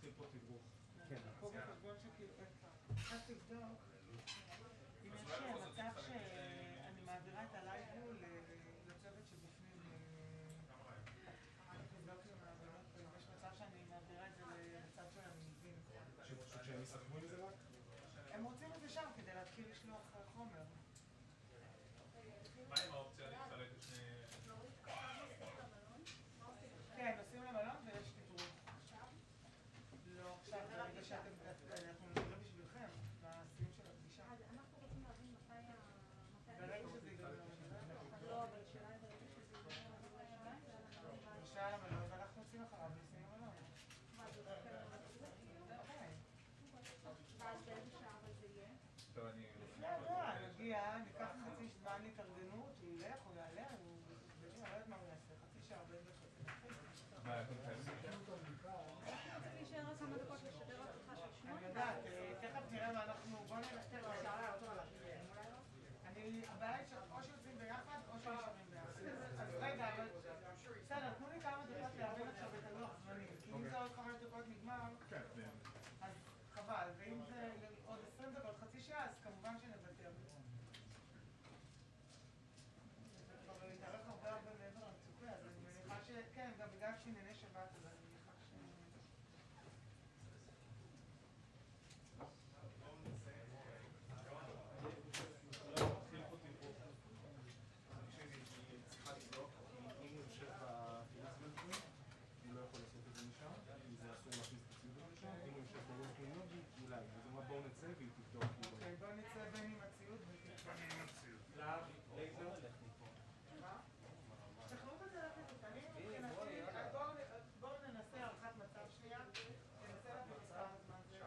להתחיל פה תדרוך. כן. פה בחשבון שכאילו, רק תבדוק, אם יש מצב שאני מעבירה את הלייבו לצוות שבפנים, תבדוק עם העבודות, יש מצב שאני מעבירה את זה לצד של המנהיגים. שהם יסכמו עם זה רק? הם רוצים את זה שם כדי להתחיל לשלוח חומר. מה עם האופציה להתחלק את שני... כן, נוסעים למלון ויש תדרוך. לא, עכשיו, ברגע שאתם, אנחנו נראה בשבילכם, בסיום של הפגישה. אז אנחנו רוצים להבין מתי ברגע שזה ייגמר. לא, אבל שאלה היא ברגע שזה ייגמר, בשעה המלון, ואנחנו עושים אחריו לסיום המלון. מה זה אוקיי. ואז באיזה שעה אבל זה יהיה? טוב, אני... נגיע, ניקח חצי זמן להתארגנות, הוא ילך, הוא יעלה, הוא... אני לא יודעת מה הוא יעשה, חצי שעה 40 דקות. מה, אתם חייבים? צריך להישאר רק כמה דקות לשדר רק אותך של 8. אני יודעת, תכף נראה מה אנחנו... בוא נלכתר לשעה לאוטו עליו. הבעיה היא או שיוצאים ביחד או שנשארים ביחד. אז רגע, בסדר, תנו לי כמה דקות להבין עכשיו את הלוח זמנים. כי אם זה עוד 5 דקות נגמר, אז חבל. ואם זה עוד 20 דקות, חצי שעה, אז כמובן שנוותר. אבל להתארך הרבה מעבר למצוקה, אז אני מניחה שכן, גם בגלל שענייני שבת, אז אני מניחה ש... צריכה לבדוק, אם הוא יושב בפינסמנטים, הוא לא יכול לעשות את זה משם, כי זה אסור להכניס את הציוד לשם, אם הוא יושב ברוב טכנולוגי, אולי. אז הוא אומר בואו נצא והיא תבדוק. אוקיי, בואו נצא בין עם הציוד ותבדוק עם הציוד. מה? תכנות את זה לפני, בואו ננסה הערכת מצב שנייה, ננסה להביא מספר הזמן זה.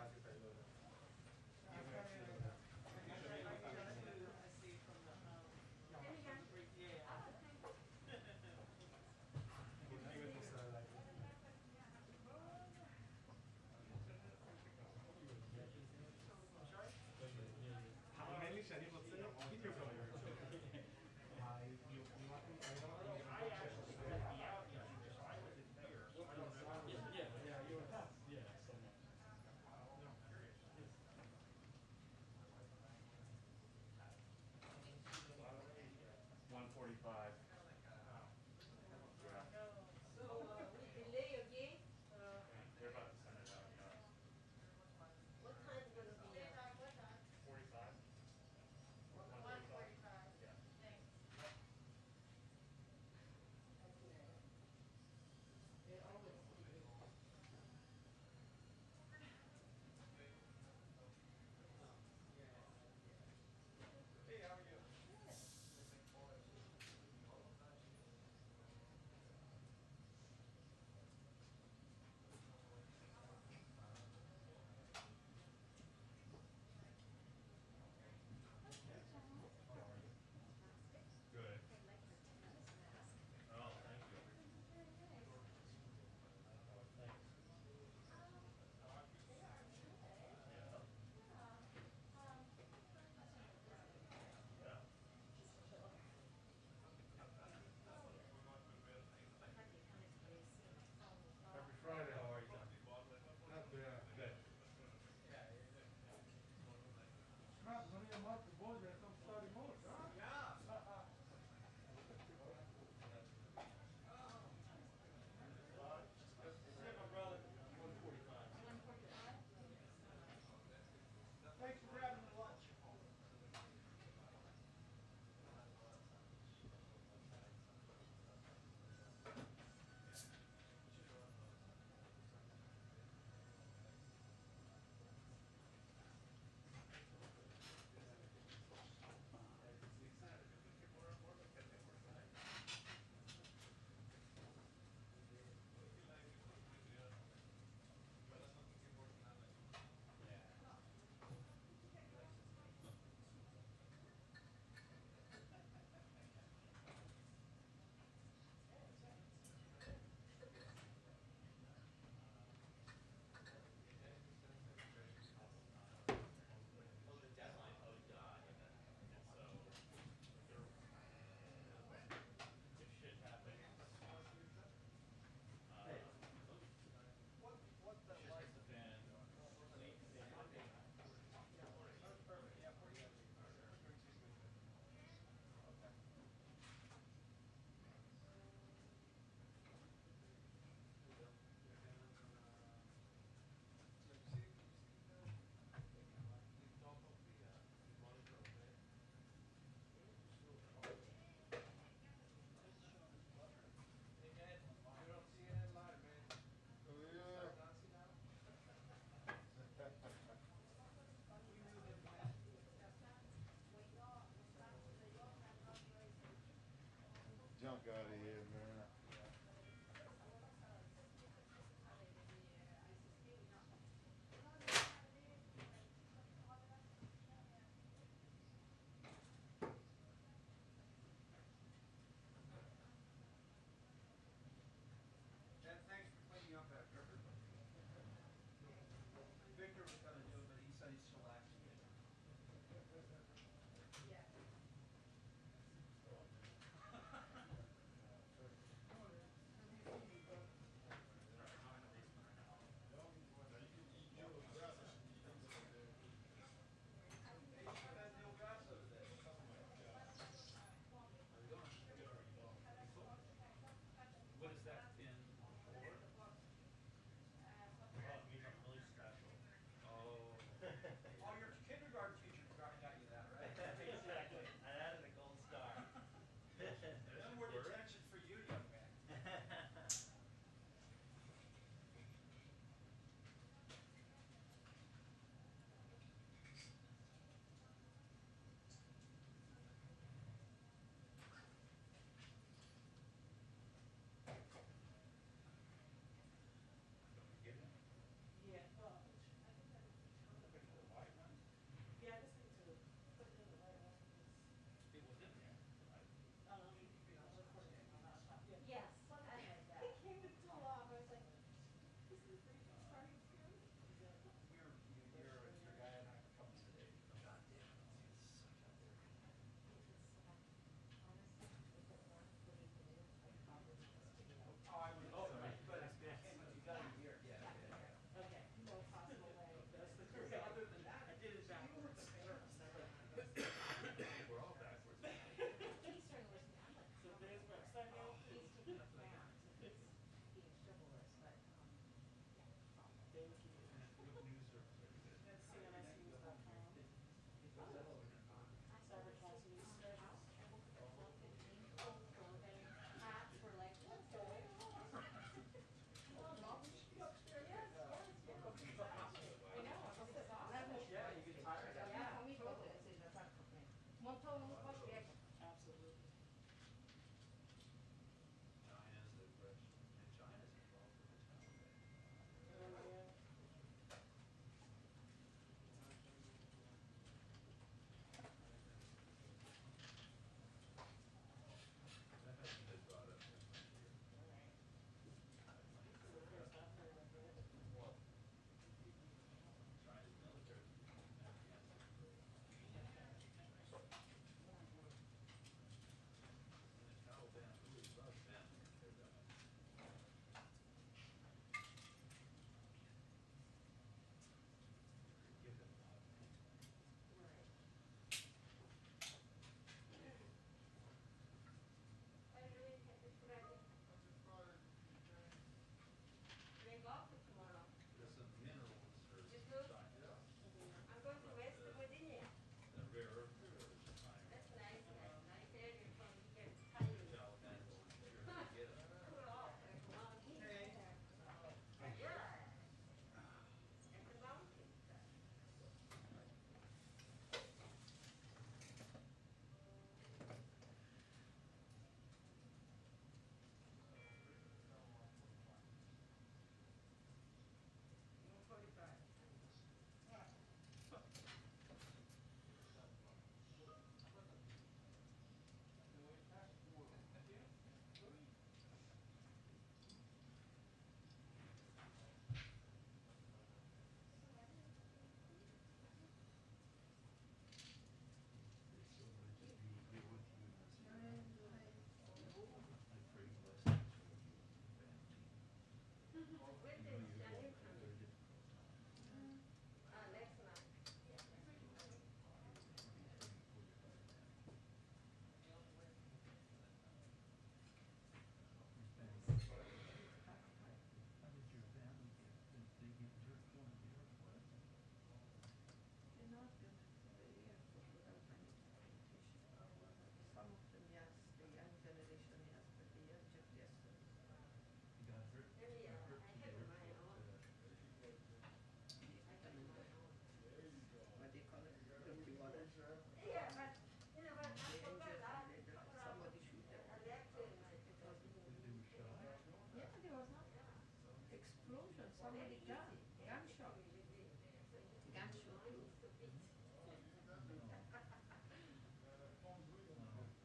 explosion, somebody gunshot. Gunshot too.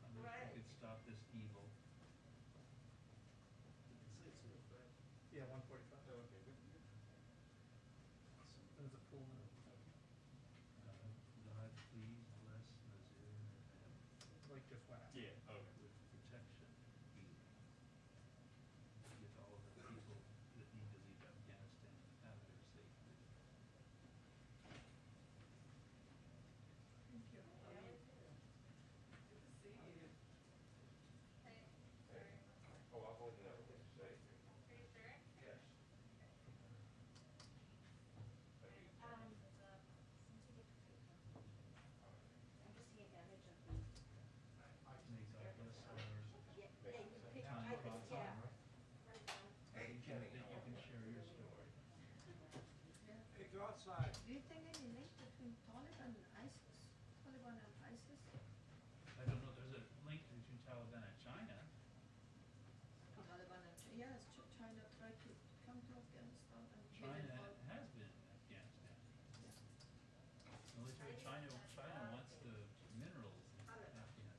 I wish we could stop this evil. Yeah, 1:45. Oh, okay, good. There's a pool now. God, please bless Nazir and her family Like just went out. Yeah, okay. with protection, healing. Get all the people that need to leave Afghanistan out of there safely. Thank you. Oh, I've only got what to say. Yes. I'm just seeing damage of the. May God bless our time crossing. Hey, You Kenny, can share your story. Hey, go outside. Do you think any link between Taliban and ISIS? Taliban and ISIS? I don't know, there's a link between Taliban and China. Taliban and yes, China tried to come to Afghanistan and China has been in Afghanistan. Military China wants the minerals in Afghanistan.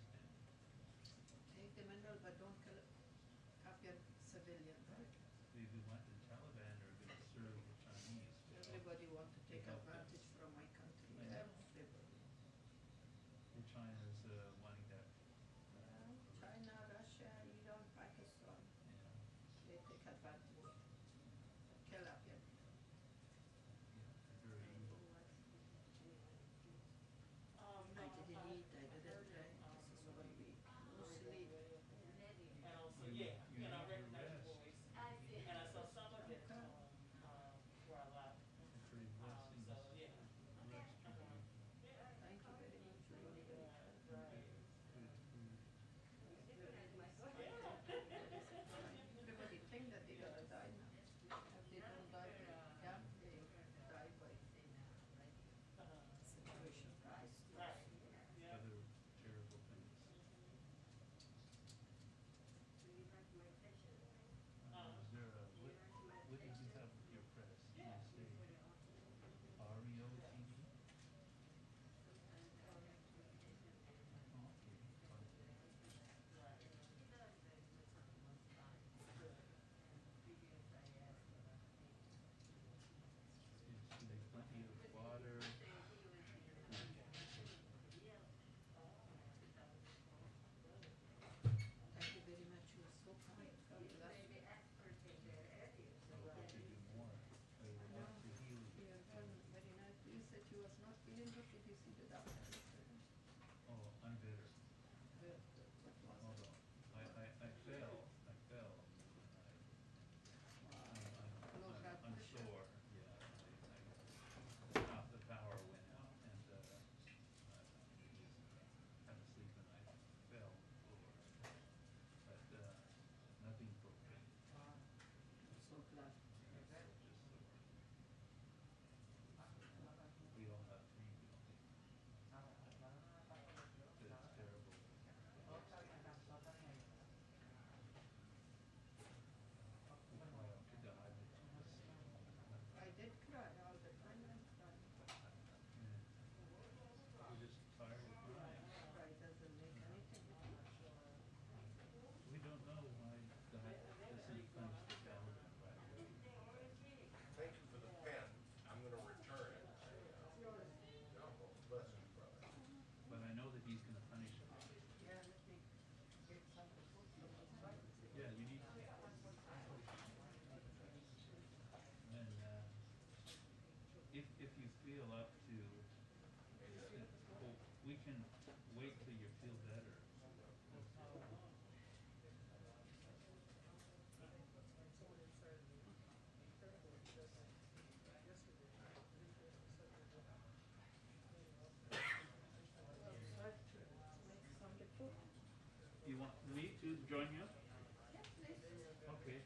take the mineral but don't kill Afghan civilians. They want the Taliban are going to serve the Chinese. Everybody want to take help them. advantage from my country. I know. Everybody. And China's wanting that. China, Russia, Iran, Pakistan, Yeah, they take advantage. Kill Afghan. yeah, they're very evil. I didn't eat, I didn't drink. This is 1 week. No sleep. And also, You yeah, need and I your recognize rest. the voice. And I saw some of it where I left. And for your blessings. So, yeah. Rest your Thank you very much. Really, very kind. good food. Everybody think that they got to die now. If they don't die by gun, they die by situation. Right. Yeah. Other terrible things. Is there a, what did you have with your press? Did you say REO TV? Is there plenty of water? Thank you very much. You are so kind. God bless you. So we could do more. I would love to heal you. You have done very nice. You said you was not feeling good. Did you see the doctor? Oh, I'm better. Good. What was Hold it? on. I fell. Low blood I'm pressure. sore. Yeah. The power went out and I was kind of sleeping. I fell over. But nothing broken. So glad. Just sore. We all have pain, don't we? But it's terrible. We cry out to God that you will see. I did cry all the time. I'm crying. We're just tired of crying. Cry doesn't make anything. We don't know why God doesn't punish the Taliban right away. Thank you for the pen. I'm gonna return it. Bless you, brother. But I know that He's going to punish them. Yeah, let me get some food from outside. Yeah, you need to. And if you feel up to, we can wait till you feel better. Outside to make some food. You want me to join you? Yes, please. Okay.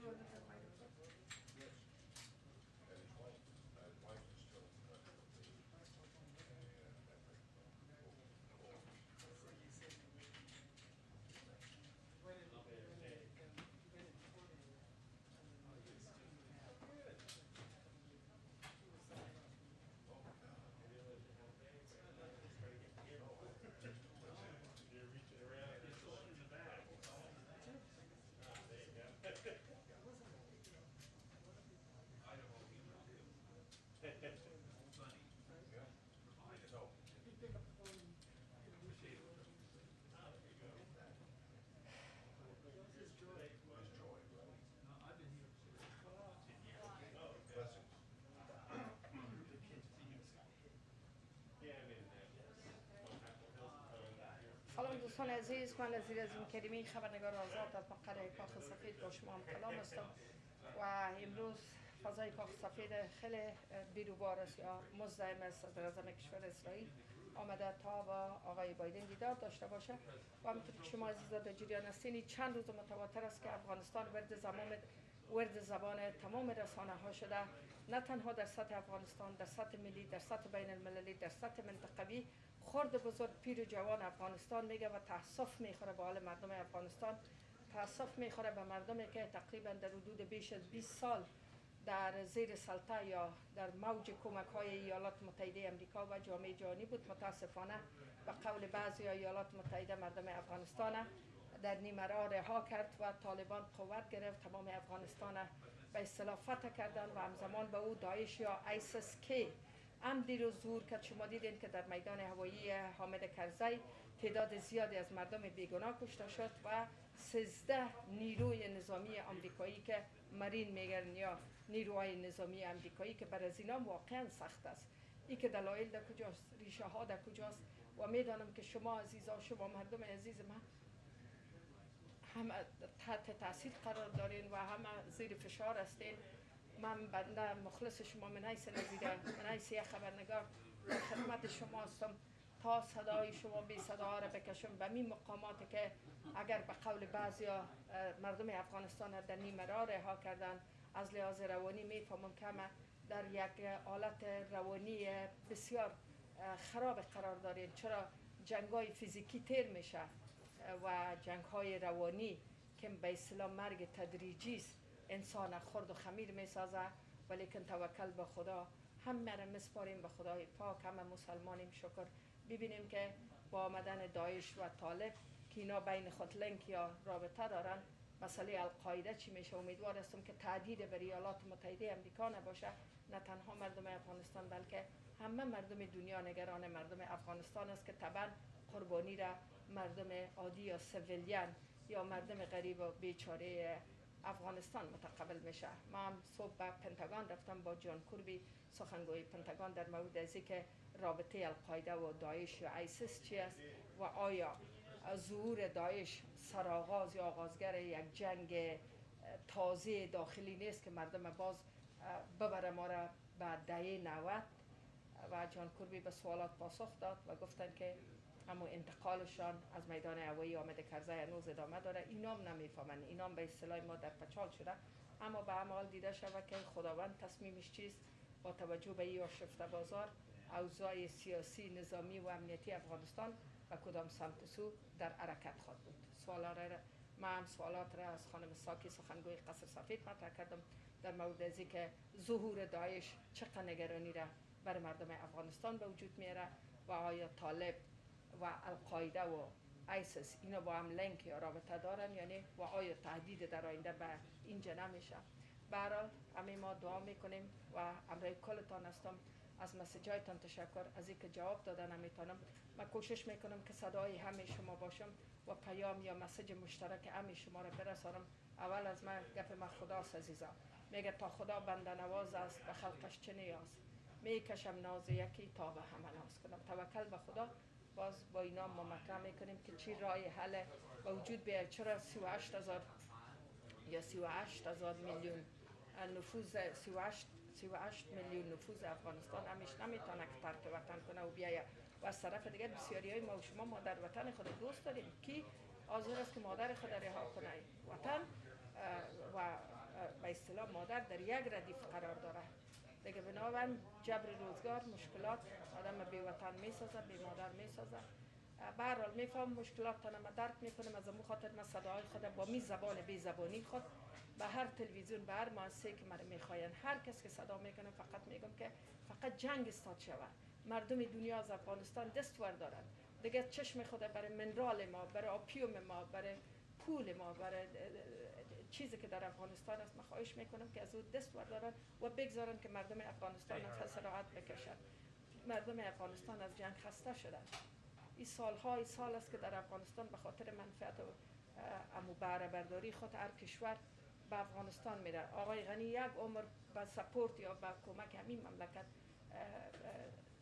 sure that there might have been. And his wife is still in touch with me. You're reaching around. It's the one in the back. There you go. سلام دوستان عزیز، من از کریمی خبرنگار آزاد در مقر کاخ سفید با شما هم کلام هستم و امروز فضای کاخ سفید خیلی بیروبار است یا مزدحم است. صدر اعظم کشور اسرائیل آمده تا با آقای بایدن دیدار داشته باشه و همونطور که شما عزیزان در جریان هستین چند روز متواتر است که افغانستان ورد زبان تمام رسانه ها شده، نه تنها در سطح افغانستان، در سطح ملی، در سطح بین المللی، در سطح منطقوی. خرد بزرگ پیر و جوان افغانستان میگه و تاسف میخوره به حال مردم افغانستان، تاسف میخوره به مردمی که تقریبا در حدود بیش از 20 سال در زیر سلطه یا در موج کمک های ایالات متحده امریکا و جامعه جهانی بود. متاسفانه به قول بعضی ایالات متحده مردم افغانستان در نیمه راه رها کرد و طالبان قوت گرفت، تمام افغانستان به اصطلاح فتح کردن و همزمان به او داعش یا آیسیس که هم دیروز ظهور کرد. شما دیدین که در میدان هوایی حامد کرزی تعداد زیادی از مردم بیگناه کشته شد و 13 نیروی نظامی آمریکایی که مرین میگن یا نیروهای نظامی آمریکایی که بر از اینا واقعا سخت است. این که دلایل در کجاست، ریشه ها در کجاست و میدانم که شما عزیزا، شما مردم عزیز من هم تحت تاثیر قرار دارین و هم زیر فشار هستین. من بنده مخلص شما من حیث نظیره، من حیث یک خبرنگار در خدمت شما هستم تا صدای شما بی صدا را بکشم به می مقاماتی که اگر به قول بعضیا مردم افغانستان در نیمه راه رها کردن، از لحاظ روانی میفهمم که ما در یک حالت روانی بسیار خراب قرار داریم. چرا جنگ‌های فیزیکی تیر میشه و جنگ‌های روانی که به اصطلاح مرگ تدریجی است انسان خرد و خمیر میسازه، ولیکن توکل به خدا همه را مسپاریم به خدای پاک. همه مسلمانیم شکر. ببینیم که با آمدن داعش و طالب که اینا بین خود لینک یا رابطه دارن، مسئله القاعده چی میشه؟ امیدوار هستم که تهدید بر ایالات متحده امریکا نباشه، نه تنها مردم افغانستان بلکه همه مردم دنیا نگران مردم افغانستان است که طبعا قربانی را مردم عادی یا سویلیان یا مردم غریب و بیچاره افغانستان متقبل میشه. ما هم صبح به پنتاگون رفتم با جان کربی سخنگوی پنتاگون در مورد از که رابطه القاعده و داعش یا آیسیس چی است و آیا ظهور داعش سرآغاز یا آغازگر یک جنگ تازه داخلی نیست که مردم باز ببره ما را به دهه 90. و جان کربی به سوالات پاسخ داد و گفتن که اما انتقالشان از میدان هوایی حامد کرزی هنوز ادامه داره. اینام نمیفهمن، اینام به اصطلاح ما در پچال شده. اما به عمل دیده شود که خداوند تصمیمش چیست با توجه به این آشفته بازار، اوضاع سیاسی، نظامی و امنیتی افغانستان و کدام سمت سو در حرکت خواهد بود. سوالات را از خانم ساکی سخنگوی قصر سفید مطرح کردم در مورد از که ظهور داعش چقدر نگرانی را بر مردم افغانستان به وجود میاره و آیا طالب و القاعده و آیسیس اینا با هم لینک یا رابطه دارن یعنی و آیا تهدید در آینده به اینجا نمیشه. به هر حال همه ما دعا میکنیم و امروی کلتان هستم. از مسیجایتان تشکر از اینکه جواب دادن نمیتونم. من کوشش میکنم که صدای همه شما باشم و پیام یا مسیج مشترک همه شما را برسانم. اول از من گپ من خداست عزیزا. میگه تا خدا بنده نواز است به خلقش چه نیاز، میکشم ناز یکی تا به همه ناز کنم. توکل به خدا. باز با اینا ما مطرح میکنیم که چی راه حل به وجود بیاید. چرا 38,000 یا 38,000 میلیون نفوذ 38 میلیون نفوذ افغانستان همیش نمیتونه که ترک وطن کنه و بیایه و از طرف دیگه بسیاری های ما و شما مادر وطن خود دوست داریم. کی حاضر است که مادر خود رها کنه؟ وطن و اصطلاح مادر در یک ردیف قرار داره. دیگه بنابراین جبر روزگار، مشکلات آدم بی وطن میسازه، بی مادر میسازه. به هر حال میفهم مشکلاتتان ما درک میکنم. از امو خاطر من صداهای خود با می زبان بی زبانی خود به هر تلویزیون، به هر مؤسسه که مرا میخواین، هر کس که صدا میکنه فقط میگم که فقط جنگ استاد شود. مردم دنیا از افغانستان دستور دارند. دیگه چشم خود برای منرال ما، برای آپیوم ما، برای پول ما، برای چیزی که در افغانستان است، من خواهش میکنم که از او دست بردارن و بگذارن که مردم افغانستان از خسارت بکشن. مردم افغانستان از جنگ خسته شدن. این سال است که در افغانستان به خاطر منفعت و امو بهره برداری خود هر کشور به افغانستان میره. آقای غنی یک عمر به سپورت یا به کمک همین مملکت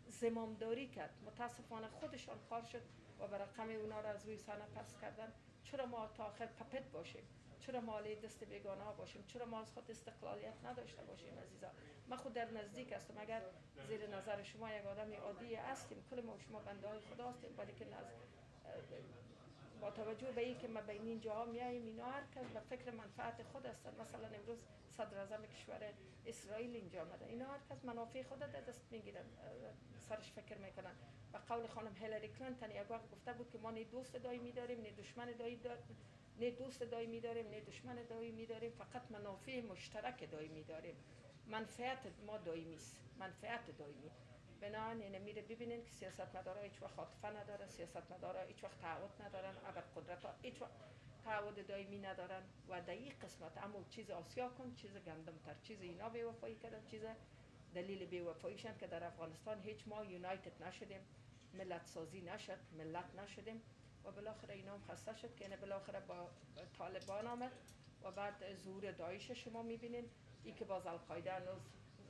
زمامداری کرد. متاسفانه خودشان خار شد و به رقم اونا را از روی صحنه پس کردن. چرا ما تا آخر پپت باشیم؟ چرا ما علی دست بیگانه باشیم؟ چرا ما از خود استقلالیت نداشته باشیم عزیزا؟ من خود در نزدیک هستم. اگر زیر نظر شما یک آدم عادی هستیم، کل ما و شما بنده های خدا هستیم، ولی که با توجه به این که ما بین این جاها میاییم، اینا هر کس به فکر منفعت خود هستند. مثلا امروز صدر اعظم کشور اسرائیل اینجا آمده، اینا هر کس منافع خود در دست میگیرن، سرش فکر میکنن. و قول خانم هیلاری کلینتون یک وقت گفته بود که ما نه دوست دائمی داریم، نه دشمن نه دوست دائمی داریم، نه دشمن دائمی داریم، فقط منافع مشترک دائمی داریم. منفعت ما دائمی است، منفعت دائمی. بنابراین اینه میره ببینین که سیاستمدارا هیچ وقت عاطفه ندارن، سیاستمدارا هیچ وقت تعهد ندارن، ابرقدرت‌ها هیچ وقت تعهد دائمی ندارن. و در این قسمت اما چیز آسیا کن، چیز گندم تر، چیز اینا بی‌وفایی کردن، چیز دلیل بی‌وفاییشون که در افغانستان هیچ ما یونایتد نشدیم، ملت سازی نشد، ملت نشدیم و بالاخره اینا هم خسته شد که اینه بالاخره با طالبان آمد و بعد ظهور داعش شما میبینین. این که باز القاعده هنوز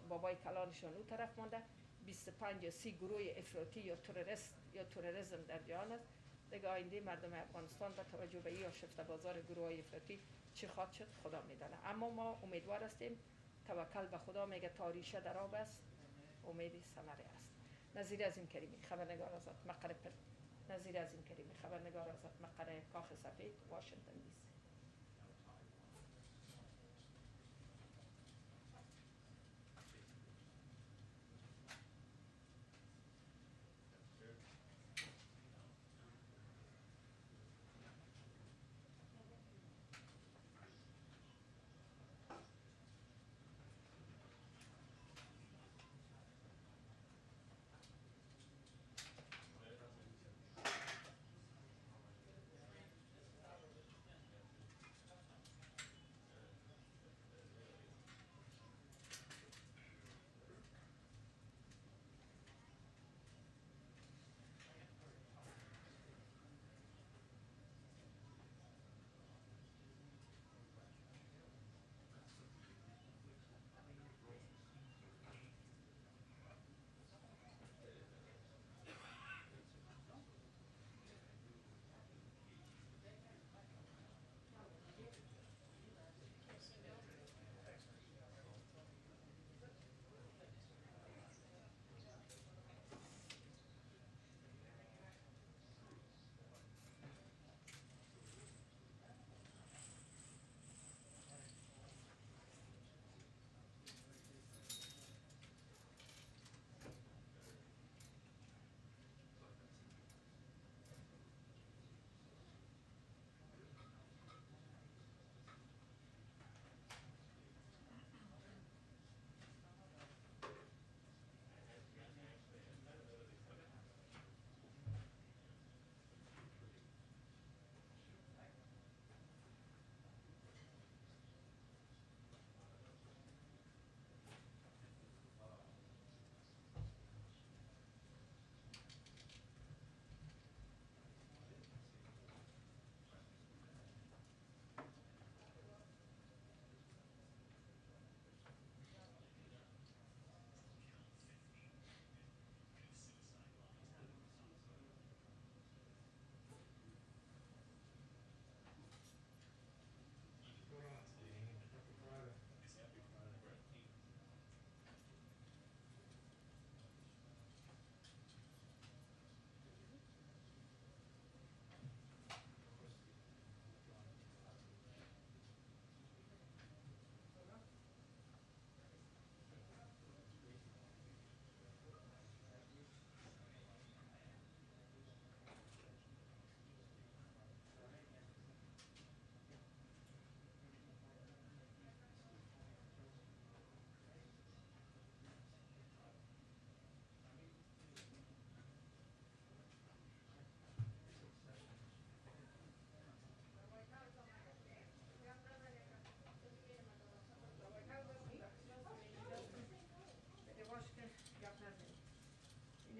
بابای کلانشان اون طرف مانده. 25 یا 30 گروه افراطی یا تروریست یا تروریسم در جهان است. دیگه آینده مردم افغانستان با توجه به این آشفته بازار گروه افراطی چی خواهد شد خدا میدانه. اما ما امیدوار هستیم. توکل به خدا میگه تاریشه در آب است، امیدی ثمره است. نظیر عظیم کریمی، خبرنگار آزاد، مقر نظیر عظیم کریمی، خبرنگار آزاد، مقر کاخ سفید، واشنگتن دی سی.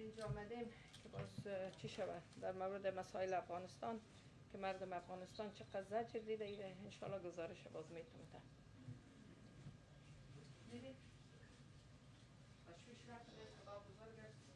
اینجا آمدیم که باز چی شود در مورد مسائل افغانستان که مردم افغانستان چقدر زجر دیده ایره انشالله گزارش باز میتونه دیدید؟ تشویش نکنید خدا بزرگ است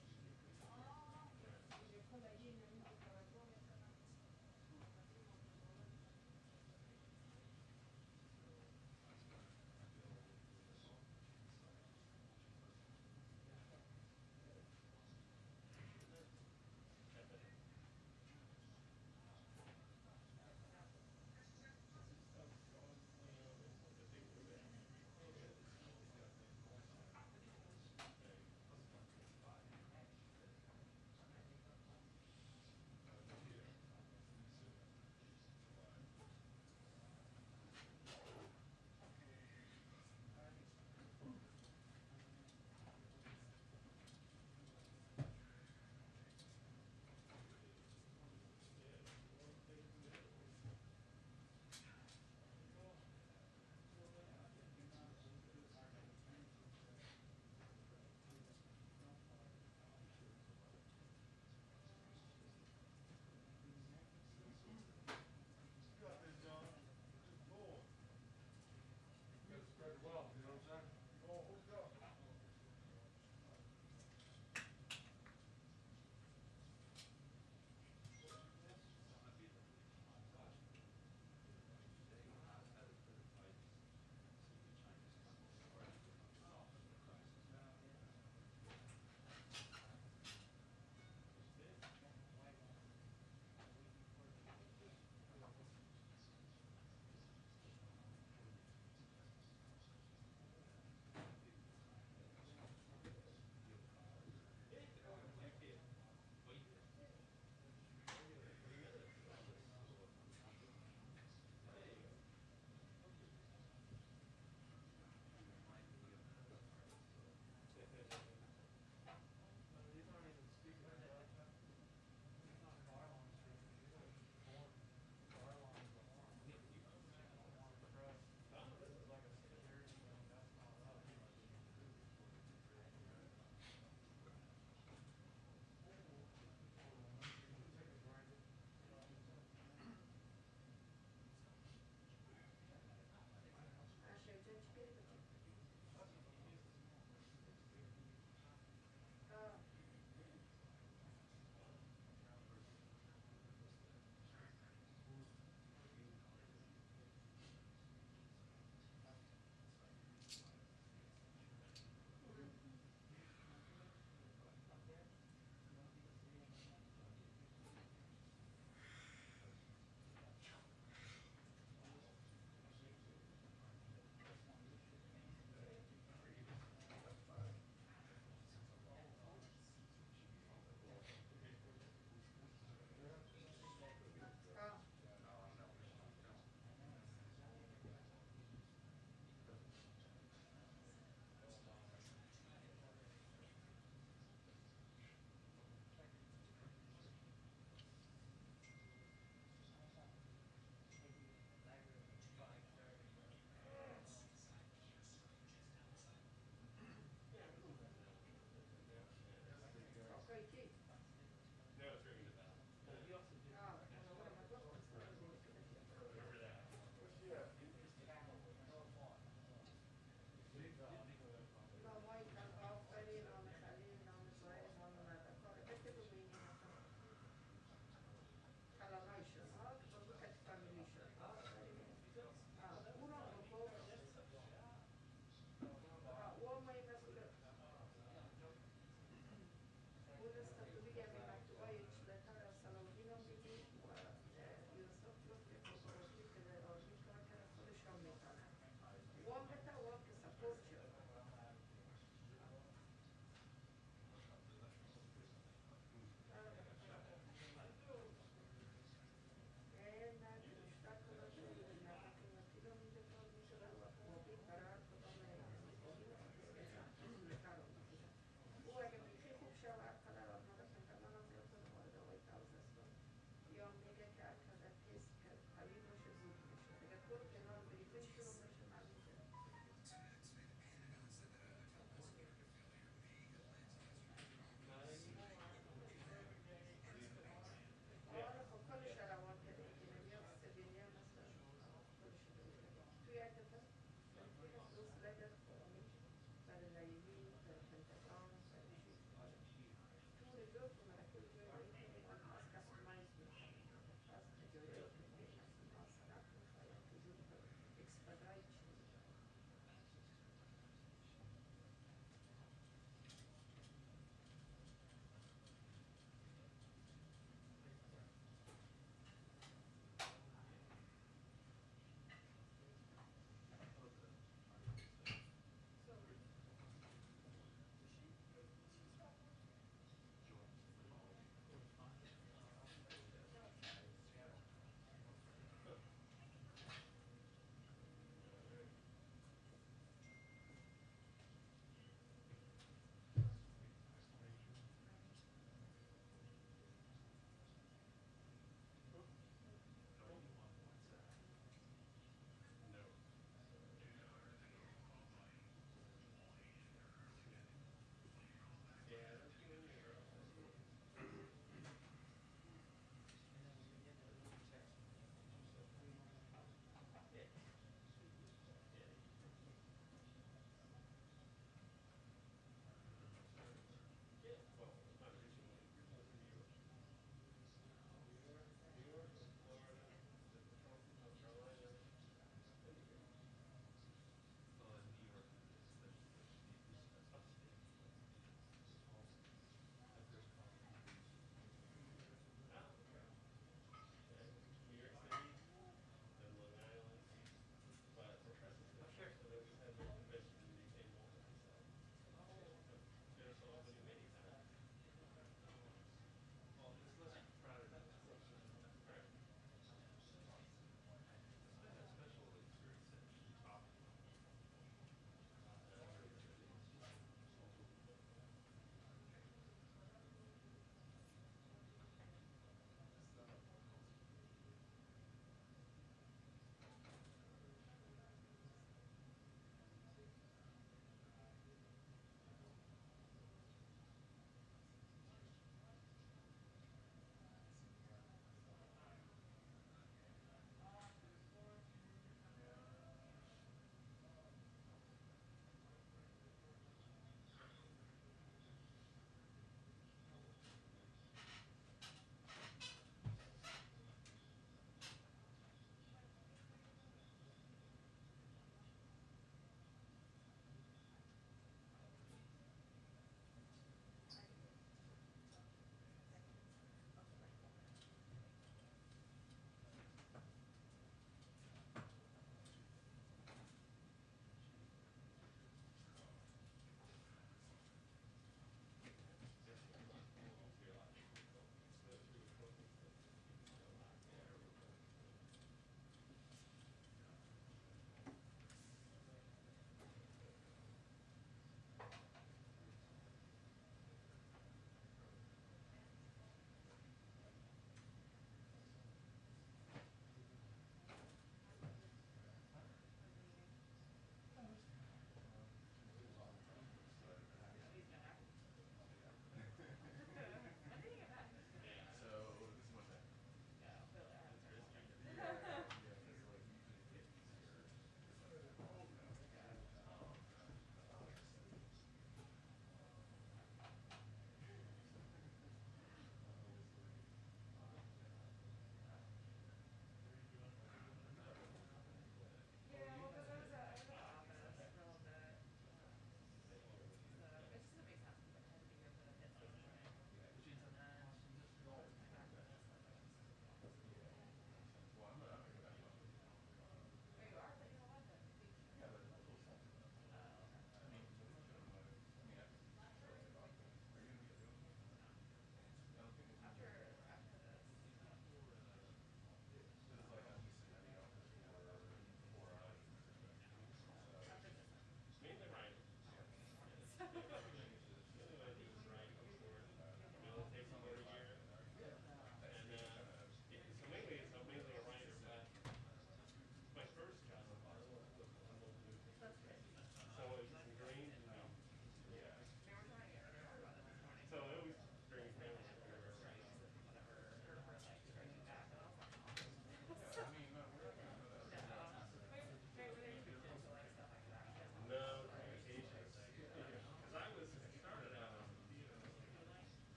اسرائیلی در پنتاگون در چیز آره طور جور که ملکه جایی که میگن از کستومایز میکنه از جایی که میگن از مناسبت میخواید وجود اکسپدایت چیز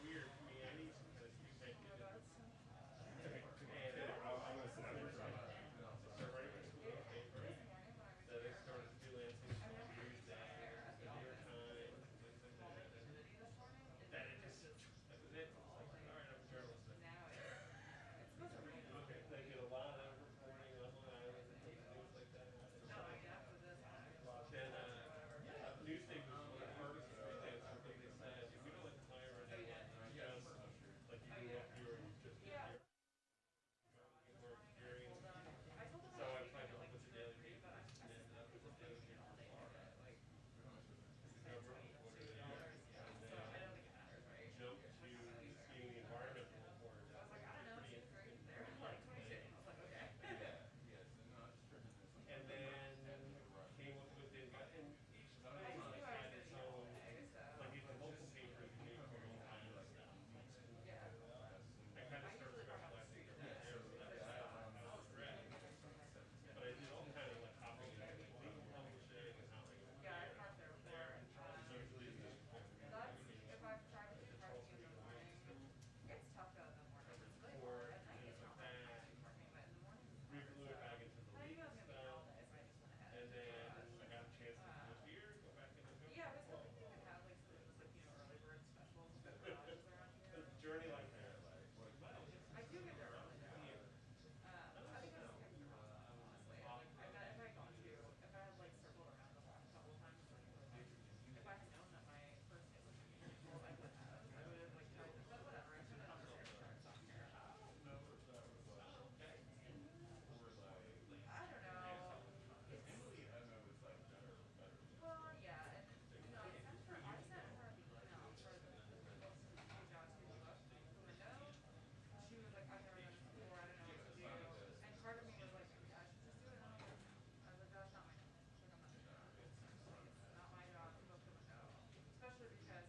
weird for me. I need some kind of feedback. And I'm gonna sit there for a minute. so right when school paper, that I started freelancing some Tuesday, the New York Times, and things like that. And that it just, that was it. It's like, all right, I'm a journalist now. Okay, I did a lot of reporting on Long Island and news like that. Then, newspapers were the hardest freelance because they said, if we don't like to hire anyone, just like you grew up here and you just get here. More experience. So I tried to help with the daily paper and ended up with the daily paper cover reporter there. And then jumped to being the environmental reporter. Pretty interesting. And then came up with it, and each time had its own, like even local papers made their own kind of stuff. I kind of started specializing over there, so that's how I was read. But I did all kind of like hopping in legal publishing and hopping over here. Usually the report and things like that. Reflew it back into the legal stuff. And then I got a chance to move here, go back into government. A journey like that. Right. Is that it's different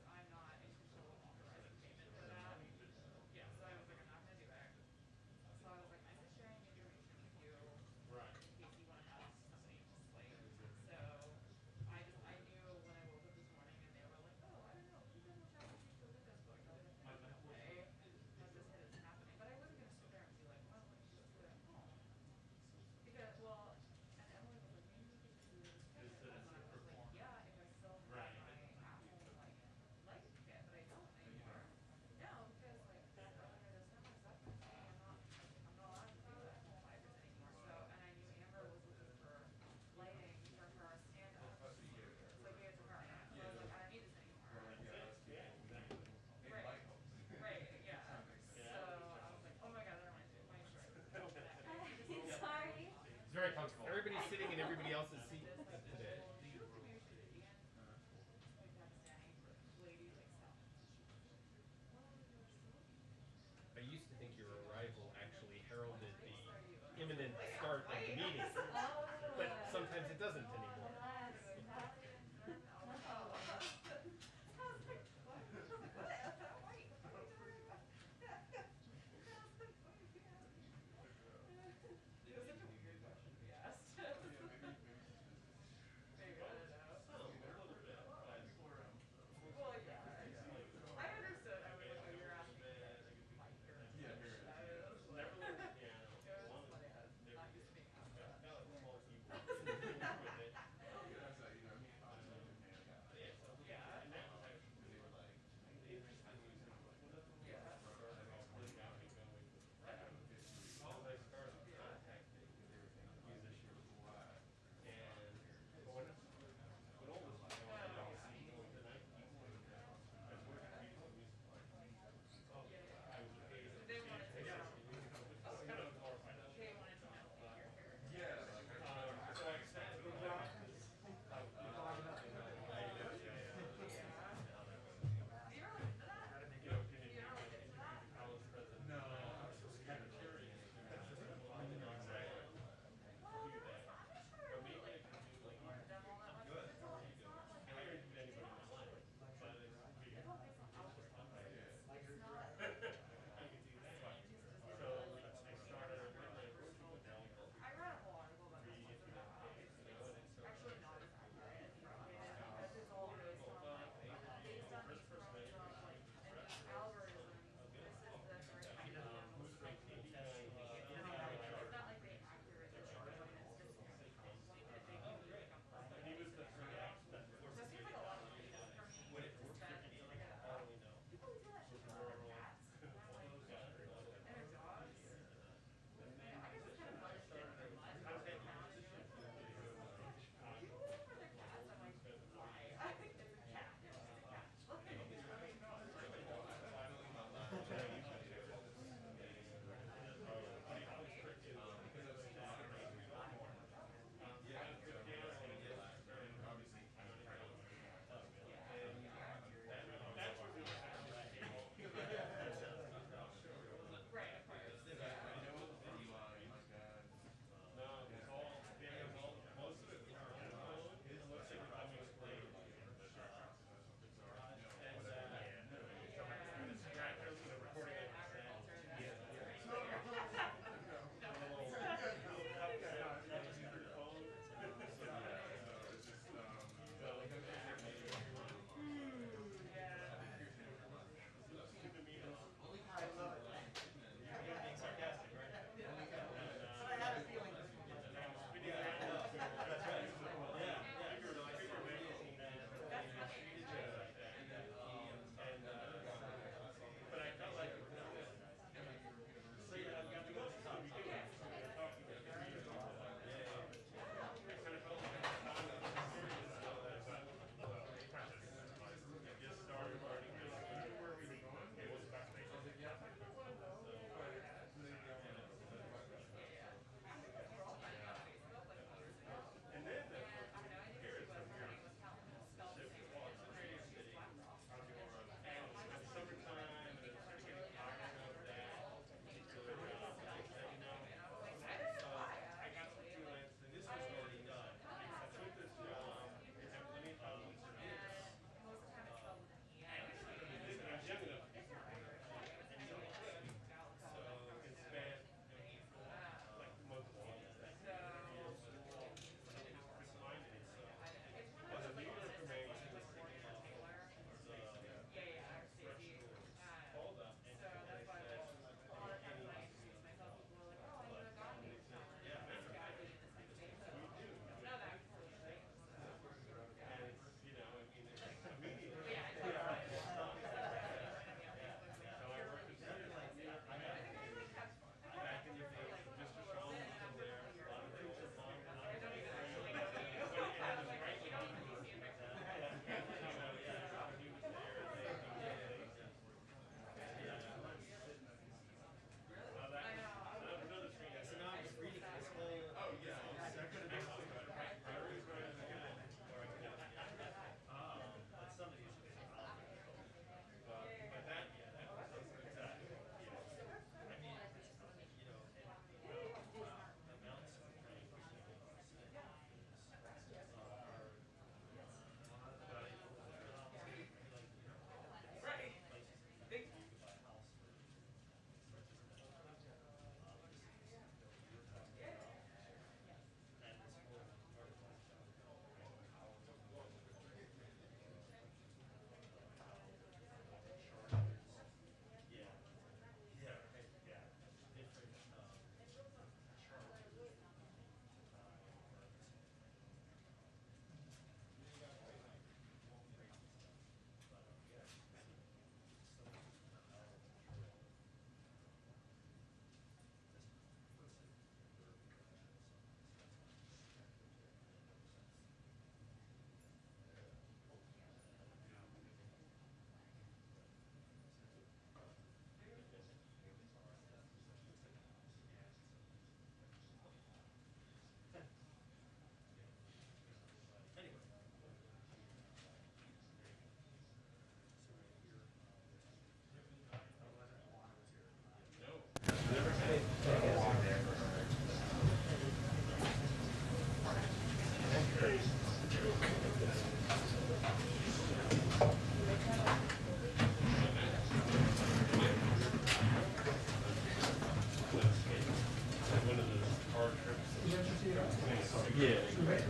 form. Right. Yeah, exactly. It's very comfortable. Everybody's sitting in everybody else's seat today. I used to think your arrival actually heralded the imminent start of the meeting, but sometimes it doesn't anymore. Never learned the piano. Wanted to. Got like a small keyboard. With it.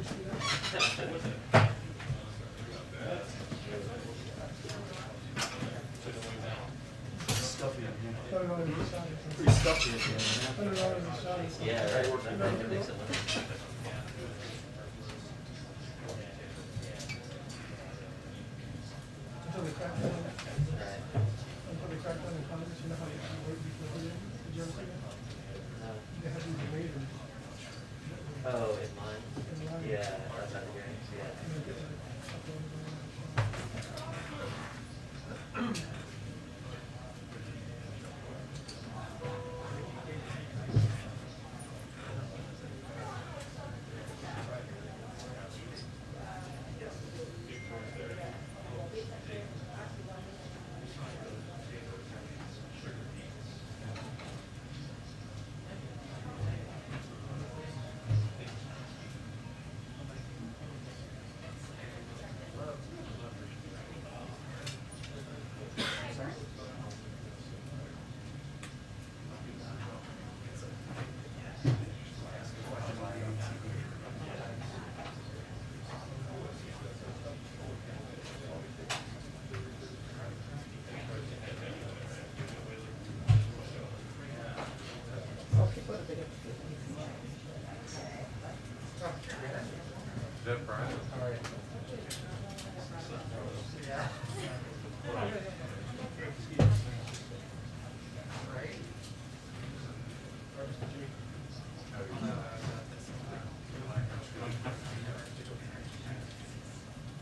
Stuffy again. $100 a shot. Pretty stuffy again. $100 a shot. Yeah, right. That makes it look. Until they cracked down. Right. Until they cracked down in Congress, you know how they wait before they did? Did you ever see that? No. They had these waiters. Oh, in mine? In line. Yeah, that's not the hearings, yeah. And they get like a couple of Is that Brian?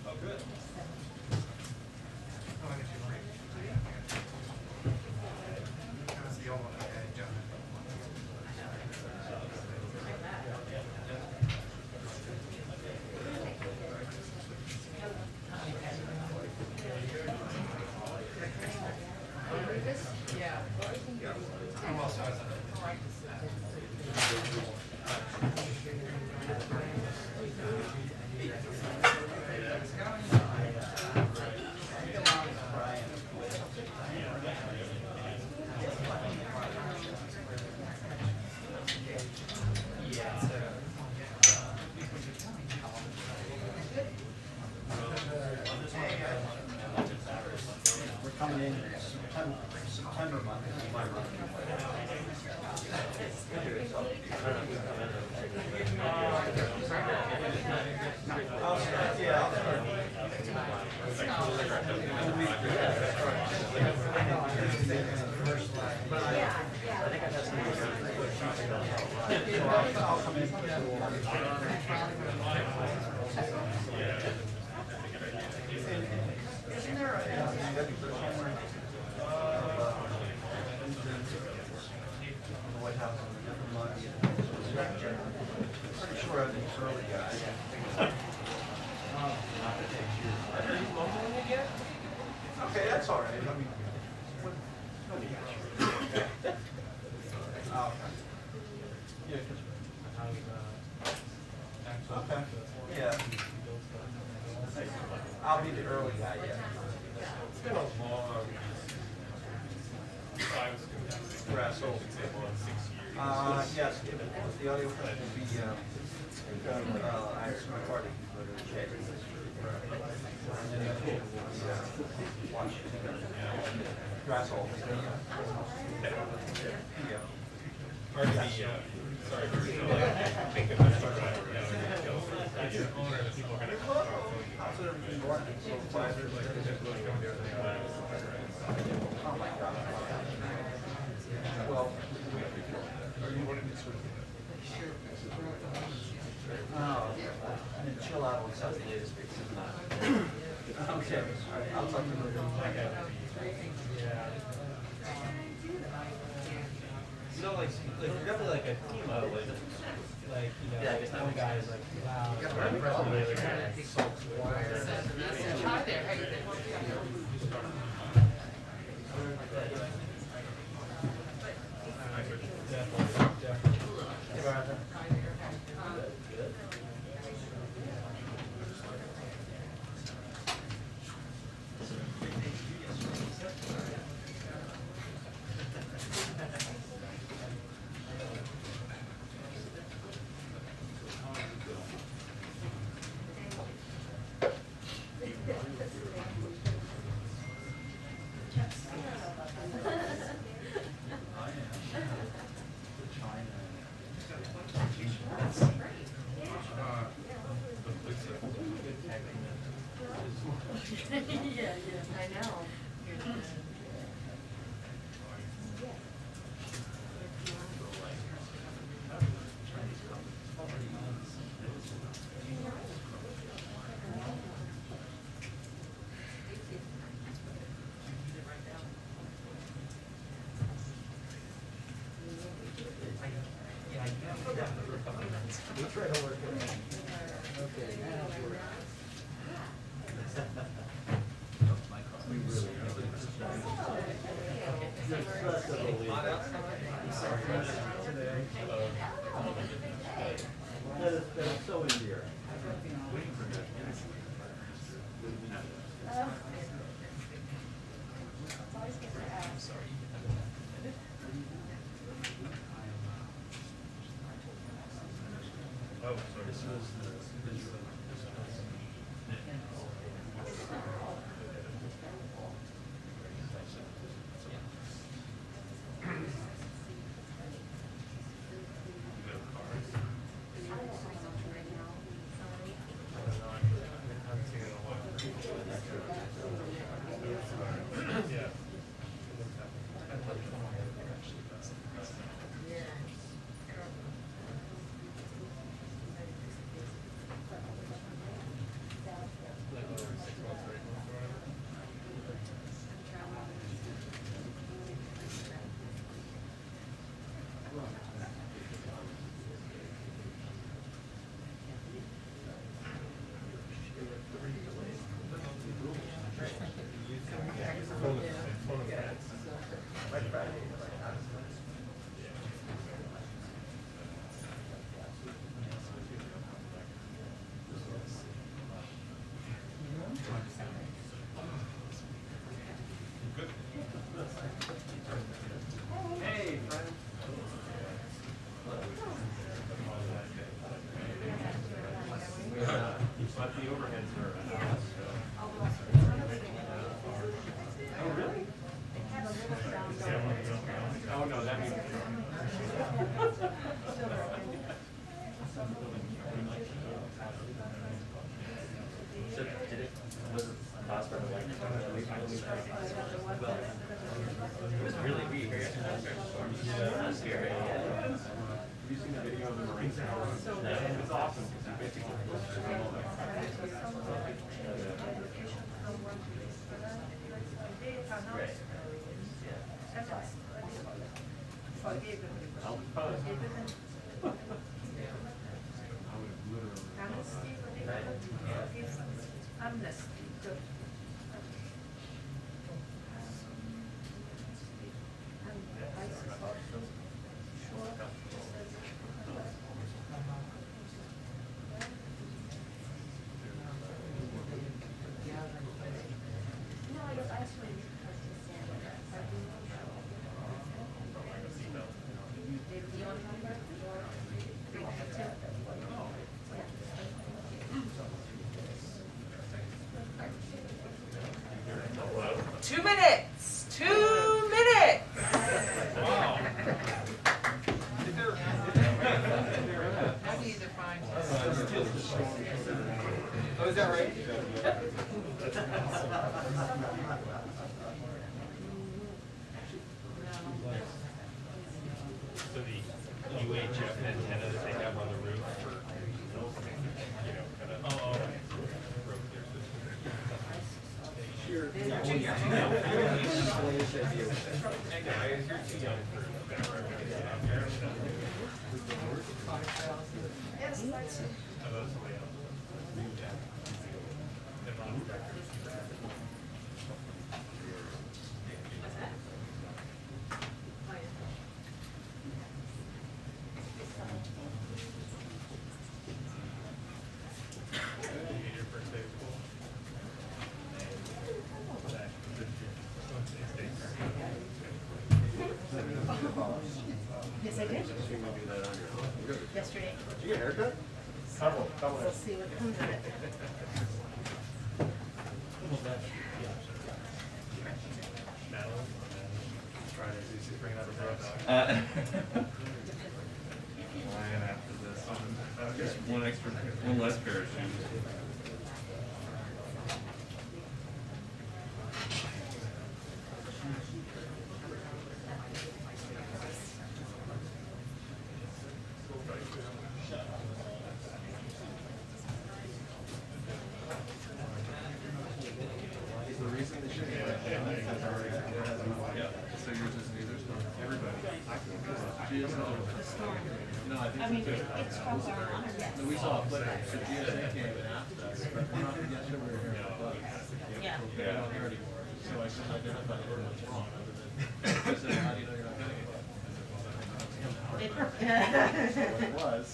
Oh, good. We're coming in September month, is my month. White House on a different month. Pretty sure I'm the early guy. Not to take you. Okay, that's all right. I mean, oh, okay. Yeah, 'cause- okay, yeah. I'll be the early guy, yeah. It's been a long time since Wrestle. example in 6 years. Yes, the audio clip will be, I'm recording. Watch. Wrestle. Yeah. Or the, sorry, think of the structure. It's an owner that people are gonna come from. How's everything going? So far? Oh my God. Well, are you wanting to sort of? Oh, and then chill out on Sunday. Okay, all right, I'll talk to you later. You know, like you're definitely like a team of like you know, Yeah, I guess that one makes guy is like, wow, I'm impressed with the other guy. I know. We'll try to work it out. Okay, now we're. We really have to. That is so endearing. Oh, sorry. This was But the overheads are. Oh, really? Oh, no, that means. So did it, was it caused by the lightning? Well, it was really weak. Yeah. Scary, yeah. Have you seen the video of the Marine Tower? No. It's awesome because you basically push the remote. Right. Yeah. I'll just post. I would have literally. Oh, is that right? So the UHF antenna that they have on the roof for, you know, kind of. Broke their system. Sure. You're too young for that. Yes, that's it. How about somebody else? The non-director. Yes, I did. Yesterday. Did you get a haircut? Couple. We'll see what comes of it. Friday, so you bring out a broad dog. Ryan after this. Just one less pair of shoes. So you're just there's everybody. No, I think I mean, it's from our honor, yes. we saw a flip. The GSA came and asked us, but we're not yesterday we were here. Yeah. They're not there anymore. So I couldn't identify what's wrong other than I said, how do you know you're not getting it? What it was.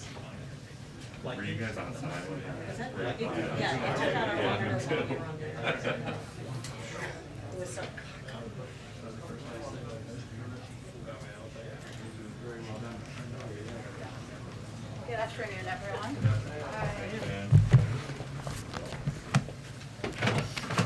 Were you guys outside? Yeah, it took out our water. It was so. Good afternoon, everyone.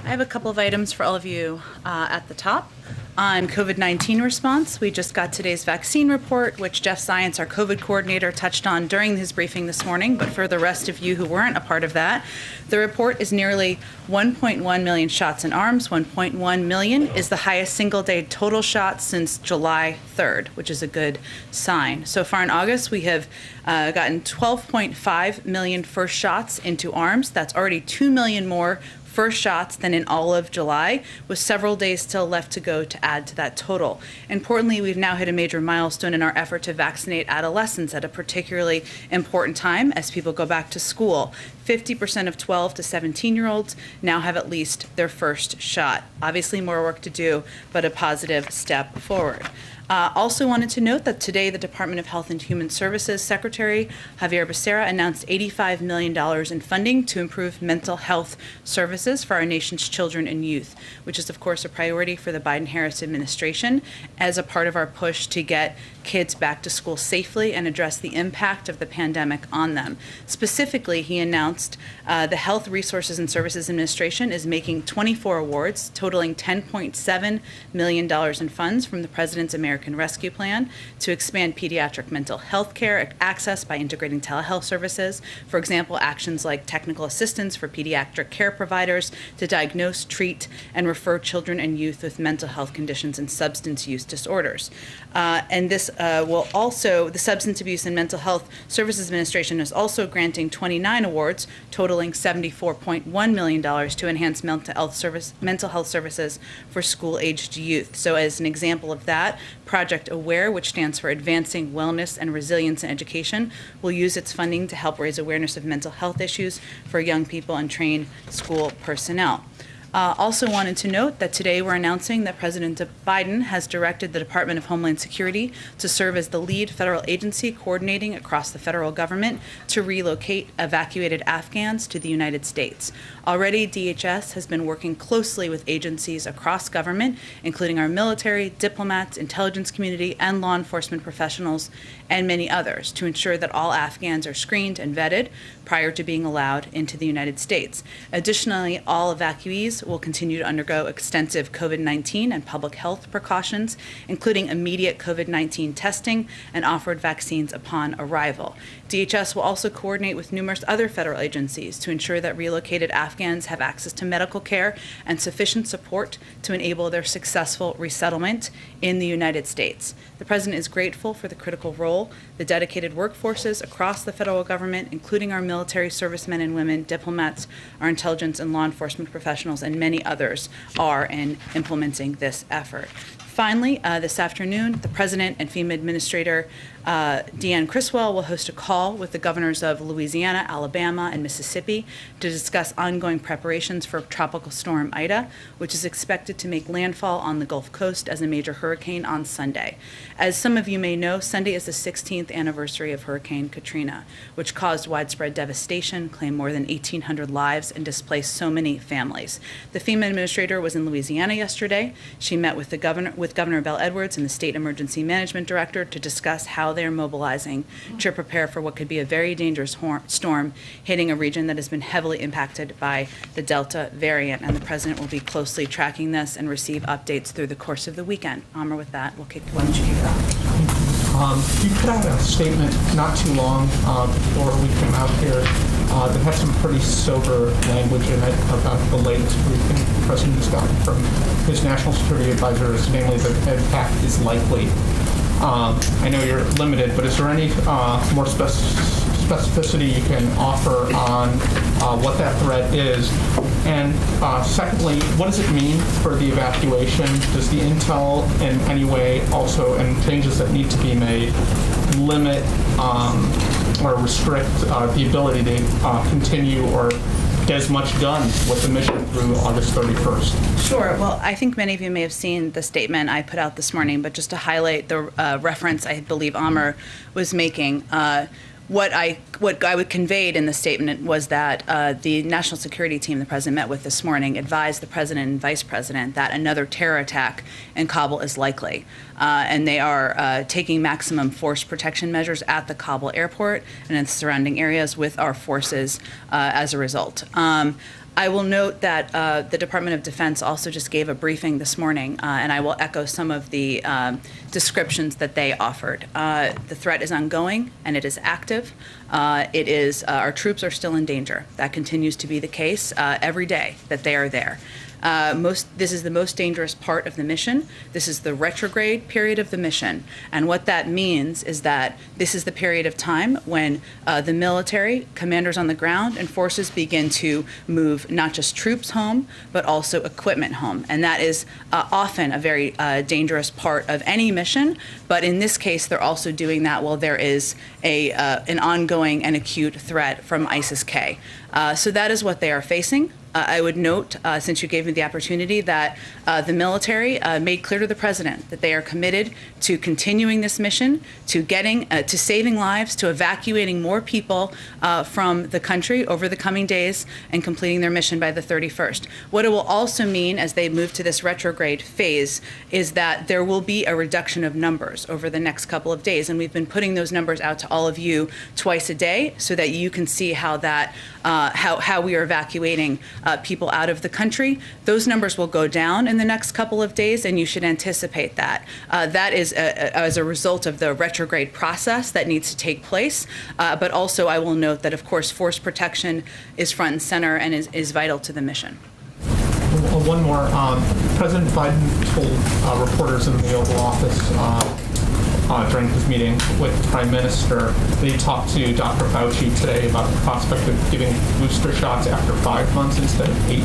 I have a couple of items for all of you at the top. On COVID-19 response, we just got today's vaccine report, which Jeff Zients, our COVID coordinator, touched on during his briefing this morning. But for the rest of you who weren't a part of that, the report is nearly 1.1 million shots in arms. 1.1 million is the highest single-day total shots since July 3rd, which is a good sign. So far in August, we have gotten 12.5 million first shots into arms. That's already 2 million more first shots than in all of July, with several days still left to go to add to that total. Importantly, we've now hit a major milestone in our effort to vaccinate adolescents at a particularly important time as people go back to school. 50% of 12 to 17-year-olds now have at least their first shot. Obviously more work to do, but a positive step forward. Also wanted to note that today the Department of Health and Human Services Secretary Javier Becerra announced $85 million in funding to improve mental health services for our nation's children and youth, which is of course a priority for the Biden-Harris administration as a part of our push to get kids back to school safely and address the impact of the pandemic on them. Specifically, he announced the Health Resources and Services Administration is making 24 awards totaling $10.7 million in funds from the President's American Rescue Plan to expand pediatric mental health care access by integrating telehealth services. For example, actions like technical assistance for pediatric care providers to diagnose, treat, and refer children and youth with mental health conditions and substance use disorders. And this will also, the Substance Abuse and Mental Health Services Administration is also granting 29 awards totaling $74.1 million to enhance mental health services for school-aged youth. So as an example of that, Project AWARE, which stands for Advancing Wellness and Resilience in Education, will use its funding to help raise awareness of mental health issues for young people and train school personnel. Also wanted to note that today we're announcing that President Biden has directed the Department of Homeland Security to serve as the lead federal agency coordinating across the federal government to relocate evacuated Afghans to the United States. Already, DHS has been working closely with agencies across government, including our military, diplomats, intelligence community, and law enforcement professionals, and many others, to ensure that all Afghans are screened and vetted prior to being allowed into the United States. Additionally, all evacuees will continue to undergo extensive COVID-19 and public health precautions, including immediate COVID-19 testing and offered vaccines upon arrival. DHS will also coordinate with numerous other federal agencies to ensure that relocated Afghans have access to medical care and sufficient support to enable their successful resettlement in the United States. The President is grateful for the critical role the dedicated workforces across the federal government, including our military servicemen and women, diplomats, our intelligence and law enforcement professionals, and many others are in implementing this effort. Finally, this afternoon, the President and FEMA Administrator Deanne Criswell will host a call with the governors of Louisiana, Alabama, and Mississippi to discuss ongoing preparations for Tropical Storm Ida, which is expected to make landfall on the Gulf Coast as a major hurricane on Sunday. As some of you may know, Sunday is the 16th anniversary of Hurricane Katrina, which caused widespread devastation, claimed more than 1,800 lives, and displaced so many families. The FEMA Administrator was in Louisiana yesterday. She met with Governor Bell Edwards and the State Emergency Management Director to discuss how they're mobilizing to prepare for what could be a very dangerous storm hitting a region that has been heavily impacted by the Delta variant. And the President will be closely tracking this and receive updates through the course of the weekend. Amr, with that, why don't you kick it off? You put out a statement not too long before we came out here that had some pretty sober language in it about the latest briefing the President has gotten from his national security advisors, namely that attack is likely. I know you're limited, but is there any more specific specificity you can offer on what that threat is? And secondly, what does it mean for the evacuation? Does the intel in any way also, and changes that need to be made, limit or restrict the ability to continue or get as much done with the mission through August 31st? Sure. Well, I think many of you may have seen the statement I put out this morning, but just to highlight the reference I believe Amr was making, what I conveyed in the statement was that the national security team the president met with this morning advised the president and vice president that another terror attack in Kabul is likely. And they are taking maximum force protection measures at the Kabul airport and in surrounding areas with our forces as a result. I will note that the Department of Defense also just gave a briefing this morning, and I will echo some of the descriptions that they offered. The threat is ongoing and it is active. Our troops are still in danger. That continues to be the case every day that they are there. This is the most dangerous part of the mission. This is the retrograde period of the mission. And what that means is that this is the period of time when the military, commanders on the ground, and forces begin to move not just troops home, but also equipment home. And that is often a very dangerous part of any mission. But in this case, they're also doing that while there is an ongoing and acute threat from ISIS-K. So that is what they are facing. I would note, since you gave me the opportunity, that the military made clear to the president that they are committed to continuing this mission, to saving lives, to evacuating more people from the country over the coming days, and completing their mission by the 31st. What it will also mean as they move to this retrograde phase is that there will be a reduction of numbers over the next couple of days, and we've been putting those numbers out to all of you twice a day so that you can see how we are evacuating people out of the country. Those numbers will go down in the next couple of days, and you should anticipate that. That is as a result of the retrograde process that needs to take place. But also, I will note that, of course, force protection is front and center and is vital to the mission. One more. President Biden told reporters in the Oval Office during his meeting with the Prime Minister, they talked to Dr. Fauci today about the prospect of giving booster shots after 5 months instead of 8.